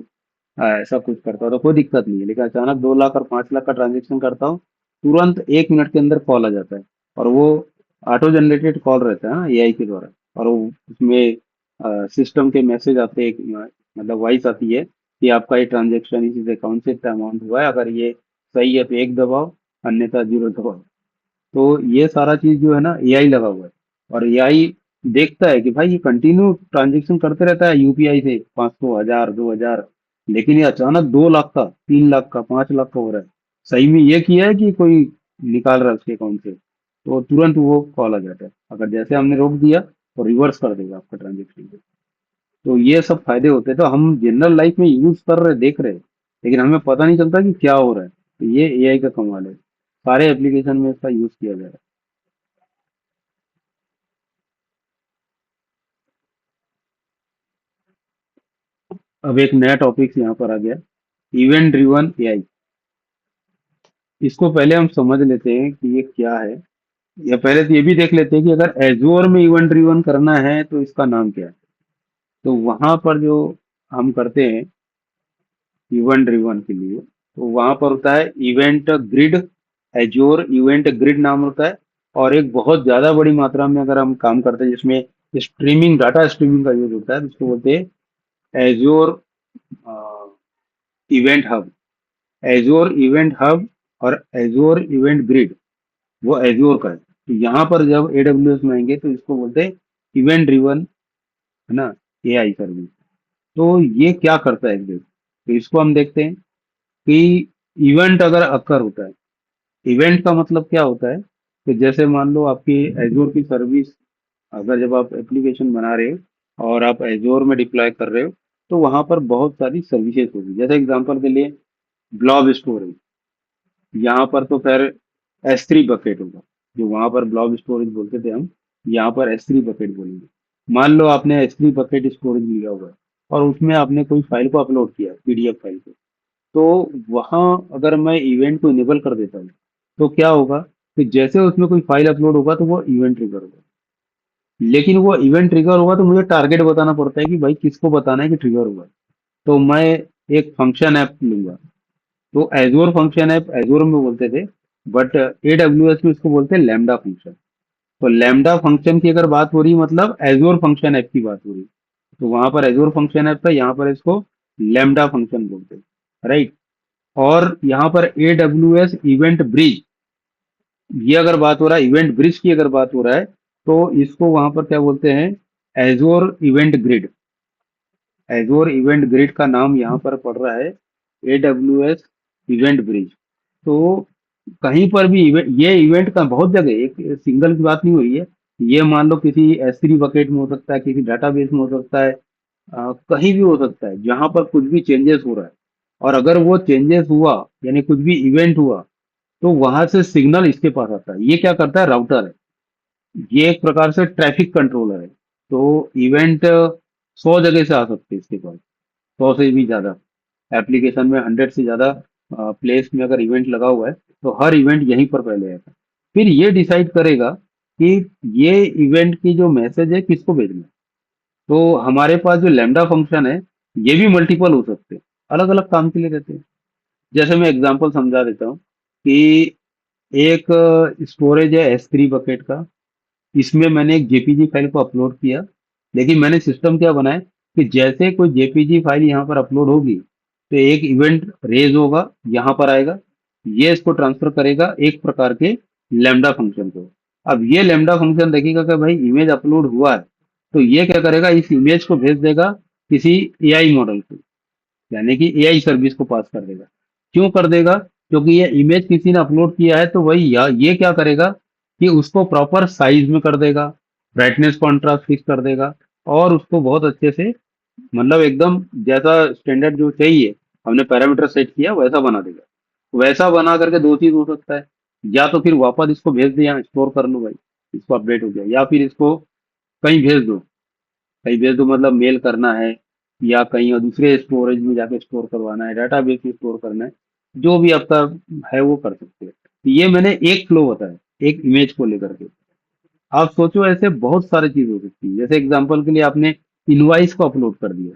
ऐसा कुछ करता हूँ तो कोई दिक्कत नहीं है। लेकिन अचानक 2 लाख और 5 लाख का ट्रांजेक्शन करता हूँ, तुरंत 1 मिनट के अंदर कॉल आ जाता है। और वो ऑटो जनरेटेड कॉल रहता है एआई के द्वारा। और वो उसमें सिस्टम के मैसेज आते हैं, मतलब वॉइस आती है कि आपका ये ट्रांजेक्शन इस अकाउंट से इतना अमाउंट हुआ है, अगर ये सही है तो एक दबाओ, अन्यथा जीरो दबाओ। तो ये सारा चीज जो है ना एआई लगा हुआ है। और एआई देखता है कि भाई ये कंटिन्यू ट्रांजेक्शन करते रहता है यूपीआई से, 500 1000 2000, लेकिन ये अचानक 2 लाख का, 3 लाख का, 5 लाख का हो रहा है। सही में ये किया है कि कोई निकाल रहा है उसके अकाउंट से, तो तुरंत वो कॉल आ जाता है। अगर जैसे हमने रोक दिया तो रिवर्स कर देगा आपका ट्रांजेक्शन को। तो ये सब फायदे होते हैं, तो हम जनरल लाइफ में यूज कर रहे, देख रहे हैं, लेकिन हमें पता नहीं चलता कि क्या हो रहा है। तो ये एआई का कमाल है, सारे एप्लीकेशन में इसका यूज किया जा रहा है। अब एक नया टॉपिक यहाँ पर आ गया, इवेंट ड्रिवन एआई। इसको पहले हम समझ लेते हैं कि ये क्या है, या पहले तो ये भी देख लेते हैं कि अगर एजोर में इवेंट ड्रिवन करना है तो इसका नाम क्या है। तो वहां पर जो हम करते हैं इवेंट ड्रिवन के लिए, तो वहां पर होता है इवेंट ग्रिड, एजोर इवेंट ग्रिड नाम होता है। और एक बहुत ज्यादा बड़ी मात्रा में अगर हम काम करते हैं जिसमें स्ट्रीमिंग डाटा स्ट्रीमिंग का यूज होता है, तो उसको बोलते हैं azure event hub. Azure event hub और एज्योर इवेंट ग्रिड वो एज्योर का है। तो यहाँ पर जब एडब्ल्यूएस में आएंगे तो इसको बोलते हैं इवेंट ड्रिवन, है ना, एआई सर्विस। तो ये क्या करता है एग्जैक्ट, तो इसको हम देखते हैं कि इवेंट अगर अकर होता है, इवेंट का मतलब क्या होता है कि जैसे मान लो आपकी एजोर की सर्विस, अगर जब आप एप्लीकेशन बना रहे हो और आप एजोर में डिप्लॉय कर रहे हो, तो वहां पर बहुत सारी सर्विसेज होगी। जैसे एग्जांपल के लिए ब्लॉब स्टोरेज, यहाँ पर तो खैर S3 बकेट होगा, जो वहां पर ब्लॉब स्टोरेज बोलते थे हम, यहाँ पर S3 बकेट बोलेंगे। मान लो आपने S3 बकेट स्टोरेज लिया हुआ है और उसमें आपने कोई फाइल को अपलोड किया, पीडीएफ फाइल को, तो वहां अगर मैं इवेंट को इनेबल कर देता हूँ, तो क्या होगा कि जैसे उसमें कोई फाइल अपलोड होगा तो वो इवेंट ट्रिगर होगा। लेकिन वो इवेंट ट्रिगर होगा तो मुझे टारगेट बताना पड़ता है कि भाई किसको बताना है कि ट्रिगर हुआ। तो मैं एक फंक्शन ऐप लूंगा, तो एजोर फंक्शन ऐप एजोर में बोलते थे, बट एडब्ल्यूएस में इसको बोलते हैं लैम्डा फंक्शन। तो लैम्डा फंक्शन की अगर बात हो रही है मतलब एजोर फंक्शन ऐप की बात हो रही है, तो वहां पर एजोर फंक्शन ऐप था, यहाँ पर इसको लैम्डा फंक्शन बोलते हैं, राइट। और यहाँ पर AWS इवेंट ब्रिज, ये अगर बात हो रहा है इवेंट ब्रिज की अगर बात हो रहा है, तो इसको वहां पर क्या बोलते हैं, एजोर इवेंट ग्रिड। एजोर इवेंट ग्रिड का नाम यहाँ पर पड़ रहा है AWS इवेंट ब्रिज। तो कहीं पर भी इवेंट, ये इवेंट का बहुत जगह, एक सिंगल की बात नहीं हो रही है। ये मान लो किसी S3 बकेट में हो सकता है, किसी डाटाबेस में हो सकता है, कहीं भी हो सकता है जहां पर कुछ भी चेंजेस हो रहा है। और अगर वो चेंजेस हुआ, यानी कुछ भी इवेंट हुआ, तो वहां से सिग्नल इसके पास आता है। ये क्या करता है, राउटर है, ये एक प्रकार से ट्रैफिक कंट्रोलर है। तो इवेंट 100 जगह से आ सकते हैं इसके पास, 100 से भी ज्यादा एप्लीकेशन में, 100 से ज्यादा प्लेस में अगर इवेंट लगा हुआ है, तो हर इवेंट यहीं पर पहले आएगा। फिर ये डिसाइड करेगा कि ये इवेंट की जो मैसेज है किसको भेजना है। तो हमारे पास जो लैम्डा फंक्शन है, ये भी मल्टीपल हो सकते हैं, अलग अलग काम के लिए रहते हैं। जैसे मैं एग्जांपल समझा देता हूँ कि एक स्टोरेज है S3 बकेट का, इसमें मैंने एक जेपीजी फाइल को अपलोड किया। लेकिन मैंने सिस्टम क्या बनाया कि जैसे कोई जेपीजी फाइल यहाँ पर अपलोड होगी, तो एक इवेंट रेज होगा, यहाँ पर आएगा, ये इसको ट्रांसफर करेगा एक प्रकार के लैम्डा फंक्शन को। अब ये लैम्डा फंक्शन देखेगा कि भाई इमेज अपलोड हुआ है, तो ये क्या करेगा, इस इमेज को भेज देगा किसी एआई मॉडल को, यानी कि एआई सर्विस को पास कर देगा। क्यों कर देगा, क्योंकि ये इमेज किसी ने अपलोड किया है, तो वही ये क्या करेगा कि उसको प्रॉपर साइज में कर देगा, ब्राइटनेस कॉन्ट्रास्ट फिक्स कर देगा, और उसको बहुत अच्छे से, मतलब एकदम जैसा स्टैंडर्ड जो चाहिए हमने पैरामीटर सेट किया वैसा बना देगा। वैसा बना करके दो चीज हो सकता है, या तो फिर वापस इसको भेज दिया, स्टोर कर लो भाई, इसको अपडेट हो गया, या फिर इसको कहीं भेज दो। कहीं भेज दो मतलब मेल करना है, या कहीं और दूसरे स्टोरेज में जाके स्टोर करवाना है, डाटाबेस में स्टोर करना है, जो भी आपका है वो कर सकते हैं। तो ये मैंने एक फ्लो बताया एक इमेज को लेकर के। आप सोचो ऐसे बहुत सारी चीज हो सकती है। जैसे एग्जांपल के लिए आपने इनवाइस को अपलोड कर दिया,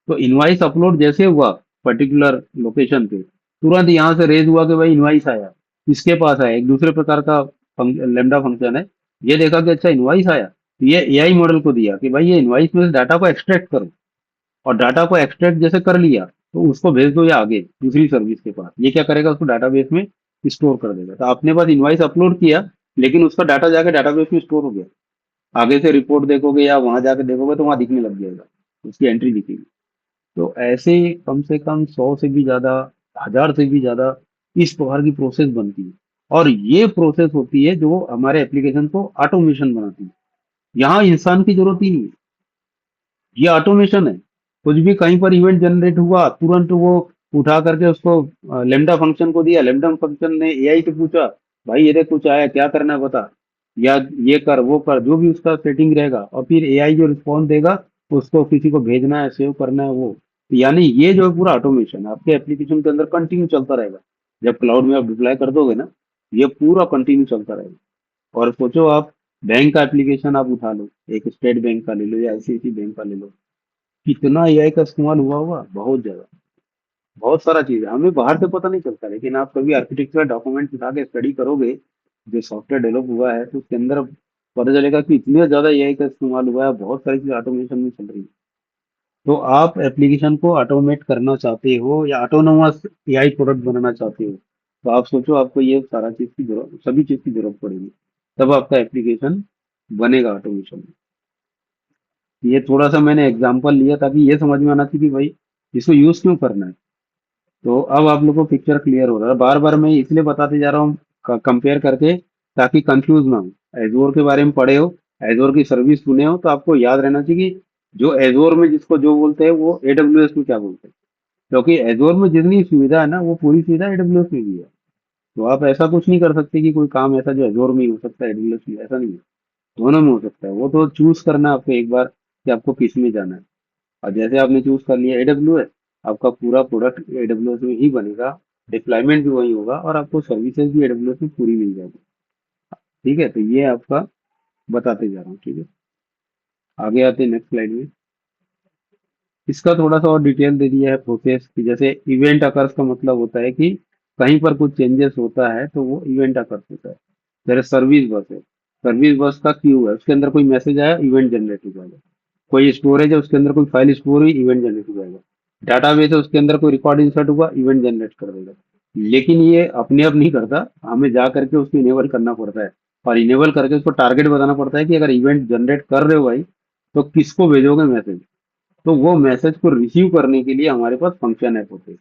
तो इनवाइस अपलोड जैसे हुआ पर्टिकुलर लोकेशन पे, तुरंत यहाँ से रेज हुआ कि भाई इनवाइस आया, इसके पास आया, एक दूसरे प्रकार का लेमडा फंक्शन है। ये देखा कि अच्छा इनवाइस आया, तो ये एआई मॉडल को दिया कि भाई ये इनवाइस में से डाटा को एक्सट्रैक्ट करो, और डाटा को एक्सट्रैक्ट जैसे कर लिया, तो उसको भेज दो या आगे दूसरी सर्विस के पास। ये क्या करेगा, उसको डाटाबेस में स्टोर कर देगा। तो आपने बस इनवाइस अपलोड किया, लेकिन उसका डाटा जाके डाटाबेस में स्टोर हो गया। आगे से रिपोर्ट देखोगे या वहां जाके देखोगे तो वहां दिखने लग जाएगा, उसकी एंट्री दिखेगी। तो ऐसे कम से कम 100 से भी ज्यादा, 1000 से भी ज्यादा इस प्रकार की प्रोसेस बनती है। और ये प्रोसेस होती है जो हमारे एप्लीकेशन को ऑटोमेशन बनाती है। यहाँ इंसान की जरूरत ही नहीं है, ये ऑटोमेशन है। कुछ भी कहीं पर इवेंट जनरेट हुआ, तुरंत वो उठा करके उसको लेमडा फंक्शन को दिया, लेमडा फंक्शन ने एआई से पूछा, भाई ये देख कुछ आया, क्या करना है बता, या ये कर वो कर, जो भी उसका सेटिंग रहेगा, और फिर एआई जो रिस्पॉन्स देगा, उसको किसी को भेजना है, सेव करना है वो। यानी ये जो पूरा ऑटोमेशन आपके एप्लीकेशन के अंदर कंटिन्यू चलता रहेगा। जब क्लाउड में आप डिप्लॉय कर दोगे ना, ये पूरा कंटिन्यू चलता रहेगा। और सोचो आप, बैंक का एप्लीकेशन आप उठा लो, एक स्टेट बैंक का ले लो या आईसीआईसी बैंक का ले लो, कितना एआई का इस्तेमाल हुआ हुआ, बहुत ज्यादा। बहुत सारा चीज है, हमें बाहर से पता नहीं चलता, लेकिन आप कभी आर्किटेक्चर डॉक्यूमेंट उठा के स्टडी करोगे, जो सॉफ्टवेयर डेवलप हुआ है तो उसके अंदर पता चलेगा कि इतने ज्यादा एआई का इस्तेमाल हुआ है, बहुत सारी चीजें ऑटोमेशन में चल रही है। तो आप एप्लीकेशन को ऑटोमेट करना चाहते हो या ऑटोनोमस एआई प्रोडक्ट बनाना चाहते हो, तो आप सोचो आपको ये सारा चीज की जरूरत, सभी चीज की जरूरत पड़ेगी, तब आपका एप्लीकेशन बनेगा ऑटोमेशन में। ये थोड़ा सा मैंने एग्जांपल लिया ताकि ये समझ में आना चाहिए कि भाई इसको यूज क्यों करना है। तो अब आप लोगों को पिक्चर क्लियर हो रहा है। बार बार मैं इसलिए बताते जा रहा हूँ कंपेयर करके, ताकि कंफ्यूज ना हो। एजोर के बारे में पढ़े हो, एजोर की सर्विस सुने हो, तो आपको याद रहना चाहिए कि जो एजोर में जिसको जो बोलते हैं वो एडब्ल्यूएस में क्या बोलते हैं। क्योंकि एजोर में जितनी सुविधा है ना वो पूरी सुविधा एडब्ल्यूएस में भी है। तो आप ऐसा कुछ नहीं कर सकते कि कोई काम ऐसा जो एजोर में ही हो सकता है एडब्ल्यूएस में, ऐसा नहीं है। दोनों में हो सकता है। वो तो चूज करना है आपको एक बार कि आपको किस में जाना है। और जैसे आपने चूज कर लिया एडब्ल्यूएस, आपका पूरा प्रोडक्ट एडब्ल्यूएस में ही बनेगा, डिप्लॉयमेंट भी वही होगा और आपको सर्विसेज भी एडब्ल्यूएस में पूरी मिल जाएगी। ठीक है, तो ये आपका बताते जा रहा हूँ। ठीक है, आगे आते हैं नेक्स्ट स्लाइड में। इसका थोड़ा सा और डिटेल दे दिया है प्रोसेस की। जैसे इवेंट अकर्स का मतलब होता है कि कहीं पर कुछ चेंजेस होता है तो वो इवेंट अकर्स होता है। जैसे सर्विस बस है, सर्विस बस का क्यू है, उसके अंदर कोई मैसेज आया, इवेंट जनरेट हो जाएगा। कोई स्टोरेज है, उसके अंदर कोई फाइल स्टोर हुई, इवेंट जनरेट हो जाएगा। डाटाबेस है, उसके अंदर कोई रिकॉर्ड इंसर्ट हुआ, इवेंट जनरेट कर देगा। लेकिन ये अपने आप नहीं करता, हमें जा करके उसको इनेबल करना पड़ता है। और इनेबल करके उसको टारगेट बताना पड़ता है कि अगर इवेंट जनरेट कर रहे हो भाई, तो किसको भेजोगे मैसेज। तो वो मैसेज को रिसीव करने के लिए हमारे पास फंक्शन ऐप होते हैं।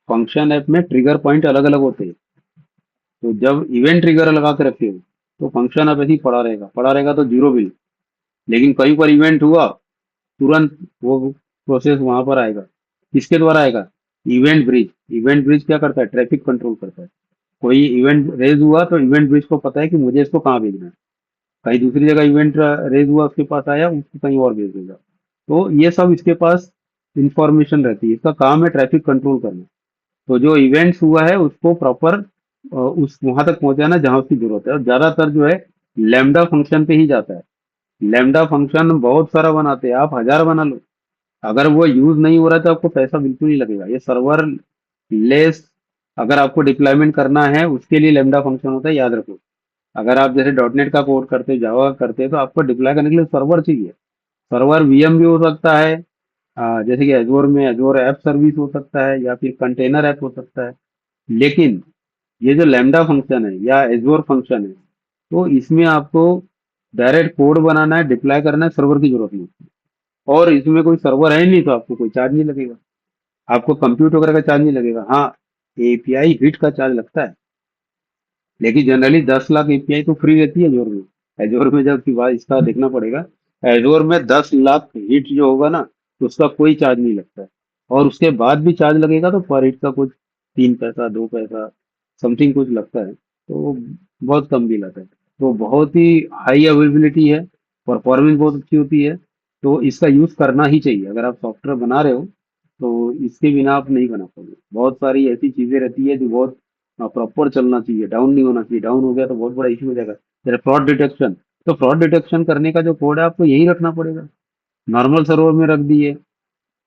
फंक्शन ऐप में ट्रिगर पॉइंट अलग अलग होते हैं। तो जब इवेंट ट्रिगर लगा के रखे हो तो फंक्शन ऐप ऐसे ही पड़ा रहेगा तो जीरो बिल। लेकिन कहीं पर इवेंट हुआ, तुरंत वो प्रोसेस वहां पर आएगा। किसके द्वारा आएगा? Event bridge. इवेंट ब्रिज क्या करता है? ट्रैफिक कंट्रोल करता है। कोई इवेंट रेज हुआ तो इवेंट ब्रिज को पता है कि मुझे इसको कहाँ भेजना है। कहीं दूसरी जगह इवेंट रेज हुआ, उसके पास आया, उसको कहीं और भेज देगा। तो ये सब इसके पास इंफॉर्मेशन रहती है। इसका काम है ट्रैफिक कंट्रोल करना। तो जो इवेंट्स हुआ है उसको प्रॉपर उस वहां तक पहुंचाना जहां उसकी जरूरत है। और ज्यादातर जो है लैम्डा फंक्शन पे ही जाता है। लैम्डा फंक्शन बहुत सारा बनाते हैं, आप 1000 बना लो, अगर वो यूज नहीं हो रहा है तो आपको पैसा बिल्कुल नहीं लगेगा। ये सर्वर लेस अगर आपको डिप्लॉयमेंट करना है उसके लिए लैम्डा फंक्शन होता है, याद रखो। अगर आप जैसे डॉट नेट का कोड करते हो, जावा करते हो, तो आपको डिप्लॉय करने के लिए सर्वर चाहिए। सर्वर वीएम भी हो सकता है, जैसे कि एजोर में एजोर ऐप सर्विस हो सकता है या फिर कंटेनर ऐप हो सकता है। लेकिन ये जो लैम्डा फंक्शन है या एजोर फंक्शन है, तो इसमें आपको डायरेक्ट कोड बनाना है, डिप्लॉय करना है, सर्वर की जरूरत नहीं। और इसमें कोई सर्वर है नहीं तो आपको कोई चार्ज नहीं लगेगा। आपको कंप्यूट वगैरह का चार्ज नहीं लगेगा। हाँ, एपीआई हिट का चार्ज लगता है, लेकिन जनरली 10 लाख एपीआई तो फ्री रहती है एजोर में। एजोर में जब की बात इसका देखना पड़ेगा, एजोर में 10 लाख हिट जो होगा ना, तो उसका कोई चार्ज नहीं लगता है। और उसके बाद भी चार्ज लगेगा तो पर हिट का कुछ 3 पैसा 2 पैसा समथिंग कुछ लगता है। तो बहुत कम बिल आता है। तो बहुत ही हाई अवेलेबिलिटी है, परफॉर्मेंस बहुत अच्छी होती है। तो इसका यूज करना ही चाहिए। अगर आप सॉफ्टवेयर बना रहे हो तो इसके बिना आप नहीं बना पाओगे। बहुत सारी ऐसी चीजें रहती है जो बहुत प्रॉपर चलना चाहिए, डाउन नहीं होना चाहिए। डाउन हो गया तो बहुत बड़ा इश्यू हो जाएगा। जैसे फ्रॉड डिटेक्शन, तो फ्रॉड डिटेक्शन करने का जो कोड है आपको यही रखना पड़ेगा। नॉर्मल सर्वर में रख दिए,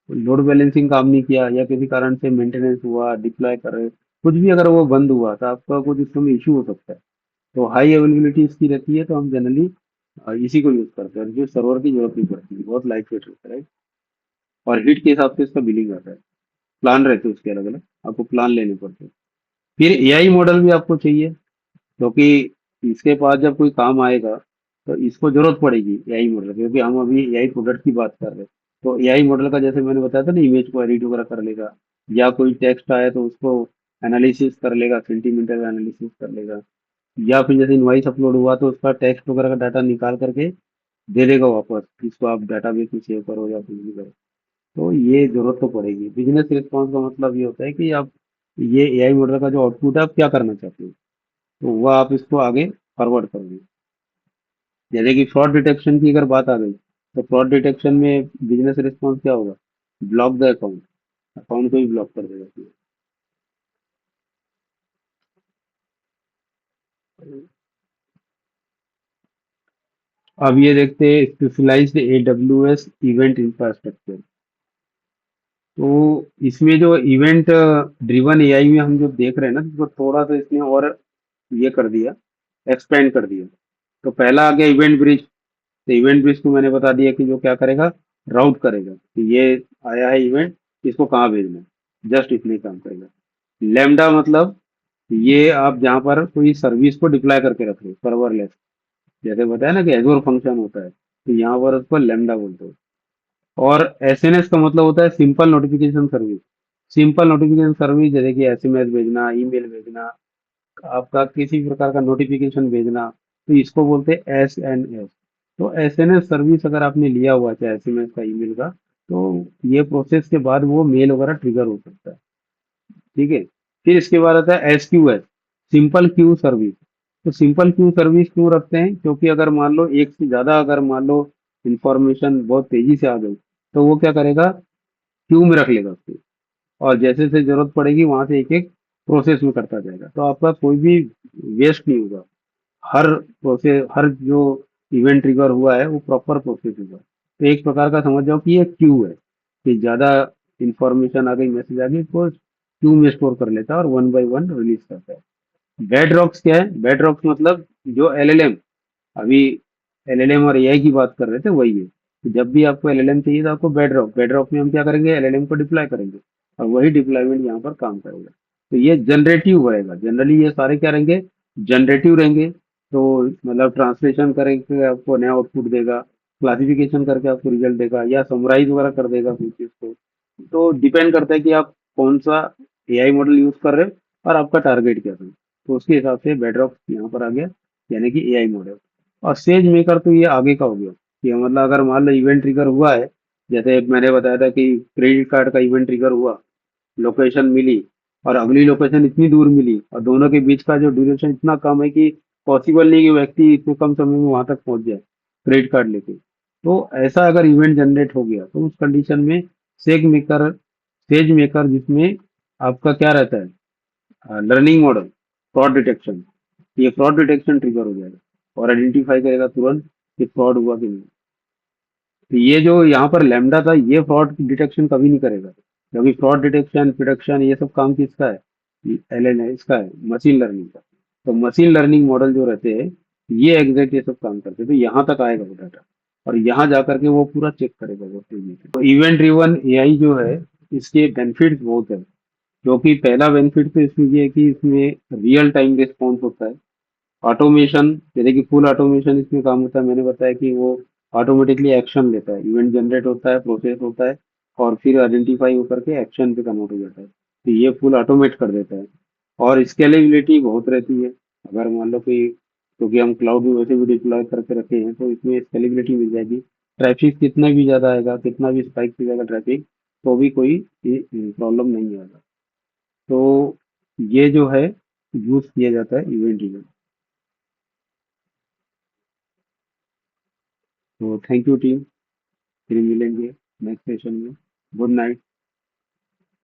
लोड बैलेंसिंग काम नहीं किया या किसी कारण से मेंटेनेंस हुआ, डिप्लॉय कर रहे, कुछ भी अगर वो बंद हुआ तो आपका कुछ इसमें इशू हो सकता है। तो हाई अवेलेबिलिटी इसकी रहती है तो हम जनरली इसी को यूज करते हैं, जो सर्वर की जरूरत नहीं पड़ती है, बहुत लाइट वेट रहता है। और हीट के हिसाब से इसका बिलिंग आता है। प्लान रहते हैं उसके अलग अलग, आपको प्लान लेने पड़ते हैं। फिर एआई मॉडल भी आपको चाहिए, क्योंकि इसके पास जब कोई काम आएगा तो इसको जरूरत पड़ेगी एआई मॉडल, क्योंकि हम अभी एआई प्रोडक्ट की बात कर रहे हैं। तो एआई मॉडल का जैसे मैंने बताया था ना, इमेज को एडिट वगैरह कर लेगा, या कोई टेक्स्ट आए तो उसको एनालिसिस कर लेगा, सेंटीमेंटल एनालिसिस कर लेगा। या फिर जैसे इनवाइस अपलोड हुआ तो उसका टेक्स्ट वगैरह का डाटा निकाल करके दे देगा वापस, इसको आप डाटाबेस में सेव करो या कुछ भी करो। तो ये जरूरत तो पड़ेगी। बिजनेस रिस्पॉन्स का मतलब ये होता है कि आप ये एआई मॉडल का जो आउटपुट है आप क्या करना चाहते हो, तो वह आप इसको आगे फॉरवर्ड करोगे। जैसे कि फ्रॉड डिटेक्शन की अगर बात आ गई, तो फ्रॉड डिटेक्शन में बिजनेस रिस्पॉन्स क्या होगा? ब्लॉक द अकाउंट, अकाउंट को ही ब्लॉक कर देगा। अब ये देखते हैं स्पेशलाइज्ड एडब्ल्यूएस इवेंट इंफ्रास्ट्रक्चर। तो इसमें जो इवेंट ड्रिवन एआई में हम जो देख रहे हैं ना, तो थोड़ा सा इसने और ये कर दिया। एक्सपेंड कर दिया। तो पहला आ गया इवेंट ब्रिज। तो इवेंट ब्रिज को मैंने बता दिया कि जो क्या करेगा, राउट करेगा कि ये आया है इवेंट, इसको कहाँ भेजना है, जस्ट इतने ही काम करेगा। लैम्डा मतलब ये आप जहाँ पर कोई सर्विस को डिप्लॉय करके रख रहे हो सर्वरलेस, जैसे बताया ना कि एजोर फंक्शन होता है, तो यहाँ पर उसको लैम्डा बोलते हो। और एसएनएस का मतलब होता है simple notification service. Simple notification service जैसे कि एसएमएस भेजना, ईमेल भेजना, आपका किसी भी प्रकार का नोटिफिकेशन भेजना, तो इसको बोलते हैं एसएनएस। तो एसएनएस सर्विस अगर आपने लिया हुआ है, चाहे एसएमएस का, ईमेल का, तो ये प्रोसेस के बाद वो मेल वगैरह ट्रिगर हो सकता है। ठीक है। फिर इसके बाद आता है एसक्यूएस, सिंपल क्यू सर्विस। तो सिंपल क्यू सर्विस क्यों रखते हैं, क्योंकि अगर मान लो एक से ज्यादा, अगर मान लो इंफॉर्मेशन बहुत तेजी से आ गई, तो वो क्या करेगा, क्यू में रख लेगा उसको, और जैसे जैसे जरूरत पड़ेगी वहां से एक एक प्रोसेस में करता जाएगा, तो आपका कोई भी वेस्ट नहीं होगा। हर प्रोसेस, हर जो इवेंट ट्रिगर हुआ है वो प्रॉपर प्रोसेस होगा। तो एक प्रकार का समझ जाओ कि ये क्यू है, कि ज्यादा इंफॉर्मेशन आ गई, मैसेज आ गई, तो क्यू में स्टोर कर लेता है और वन बाय वन रिलीज करता है। बेड रॉक्स क्या है, बेड रॉक्स मतलब जो एलएलएम, अभी एलएलएम और एआई की बात कर रहे थे, वही है। तो जब भी आपको एलएलएम चाहिए तो आपको बेड रॉक में हम क्या करेंगे, एलएलएम को डिप्लॉय करेंगे, और वही डिप्लॉयमेंट यहाँ पर काम करेगा। तो ये जनरेटिव रहेगा, जनरली ये सारे क्या रहेंगे, जनरेटिव रहेंगे। तो मतलब ट्रांसलेशन करके आपको नया आउटपुट देगा, क्लासिफिकेशन करके आपको रिजल्ट देगा, या समराइज वगैरह कर देगा कुछ चीज को। तो डिपेंड करता है कि आप कौन सा एआई मॉडल यूज कर रहे हो और आपका टारगेट क्या है। तो उसके हिसाब से बेडरॉक यहाँ पर आ गया, यानी कि एआई मॉडल। और सेज मेकर तो ये आगे का हो गया, कि मतलब अगर मान लो इवेंट ट्रिगर हुआ है, जैसे मैंने बताया था कि क्रेडिट कार्ड का इवेंट ट्रिगर हुआ, लोकेशन मिली, और अगली लोकेशन इतनी दूर मिली, और दोनों के बीच का जो ड्यूरेशन इतना कम है कि पॉसिबल नहीं कि व्यक्ति इतने कम समय में वहां तक पहुंच जाए क्रेडिट कार्ड लेके। तो ऐसा अगर इवेंट जनरेट हो गया, तो उस कंडीशन में सेज मेकर जिसमें आपका क्या रहता है, लर्निंग मॉडल, फ्रॉड डिटेक्शन, ये फ्रॉड डिटेक्शन ट्रिगर हो जाएगा और आइडेंटिफाई करेगा तुरंत कि फ्रॉड हुआ कि नहीं। तो ये जो यहाँ पर लैम्डा था, ये फ्रॉड डिटेक्शन कभी नहीं करेगा, क्योंकि फ्रॉड डिटेक्शन, प्रिडिक्शन, ये सब काम किसका है, एलएन है, इसका है, मशीन लर्निंग का। तो मशीन लर्निंग मॉडल जो रहते हैं, ये एग्जैक्ट ये सब काम करते हैं। तो यहाँ तक आएगा वो डाटा, और यहाँ जाकर के वो पूरा चेक करेगा वो तेजी से। तो इवेंट ड्रिवन एआई जो है, इसके बेनिफिट्स बहुत है। क्योंकि पहला बेनिफिट तो इसमें ये है कि इसमें रियल टाइम रिस्पॉन्स होता है। ऑटोमेशन, जैसे कि फुल ऑटोमेशन इसमें काम होता है, मैंने बताया कि वो ऑटोमेटिकली एक्शन लेता है, इवेंट जनरेट होता है, प्रोसेस होता है, और फिर आइडेंटिफाई होकर के एक्शन पे कन्वर्ट हो जाता है। तो ये फुल ऑटोमेट कर देता है। और स्केलेबिलिटी बहुत रहती है, अगर मान लो कि, क्योंकि हम क्लाउड में वैसे भी डिप्लॉय करके रखे हैं, तो इसमें स्केलेबिलिटी मिल जाएगी। ट्रैफिक कितना भी ज़्यादा आएगा, कितना भी स्पाइक हो जाएगा ट्रैफिक, तो भी कोई प्रॉब्लम नहीं आएगा। तो ये जो है, यूज किया जाता है इवेंट इवेंट। तो थैंक यू टीम, फिर मिलेंगे नेक्स्ट सेशन में। Good night.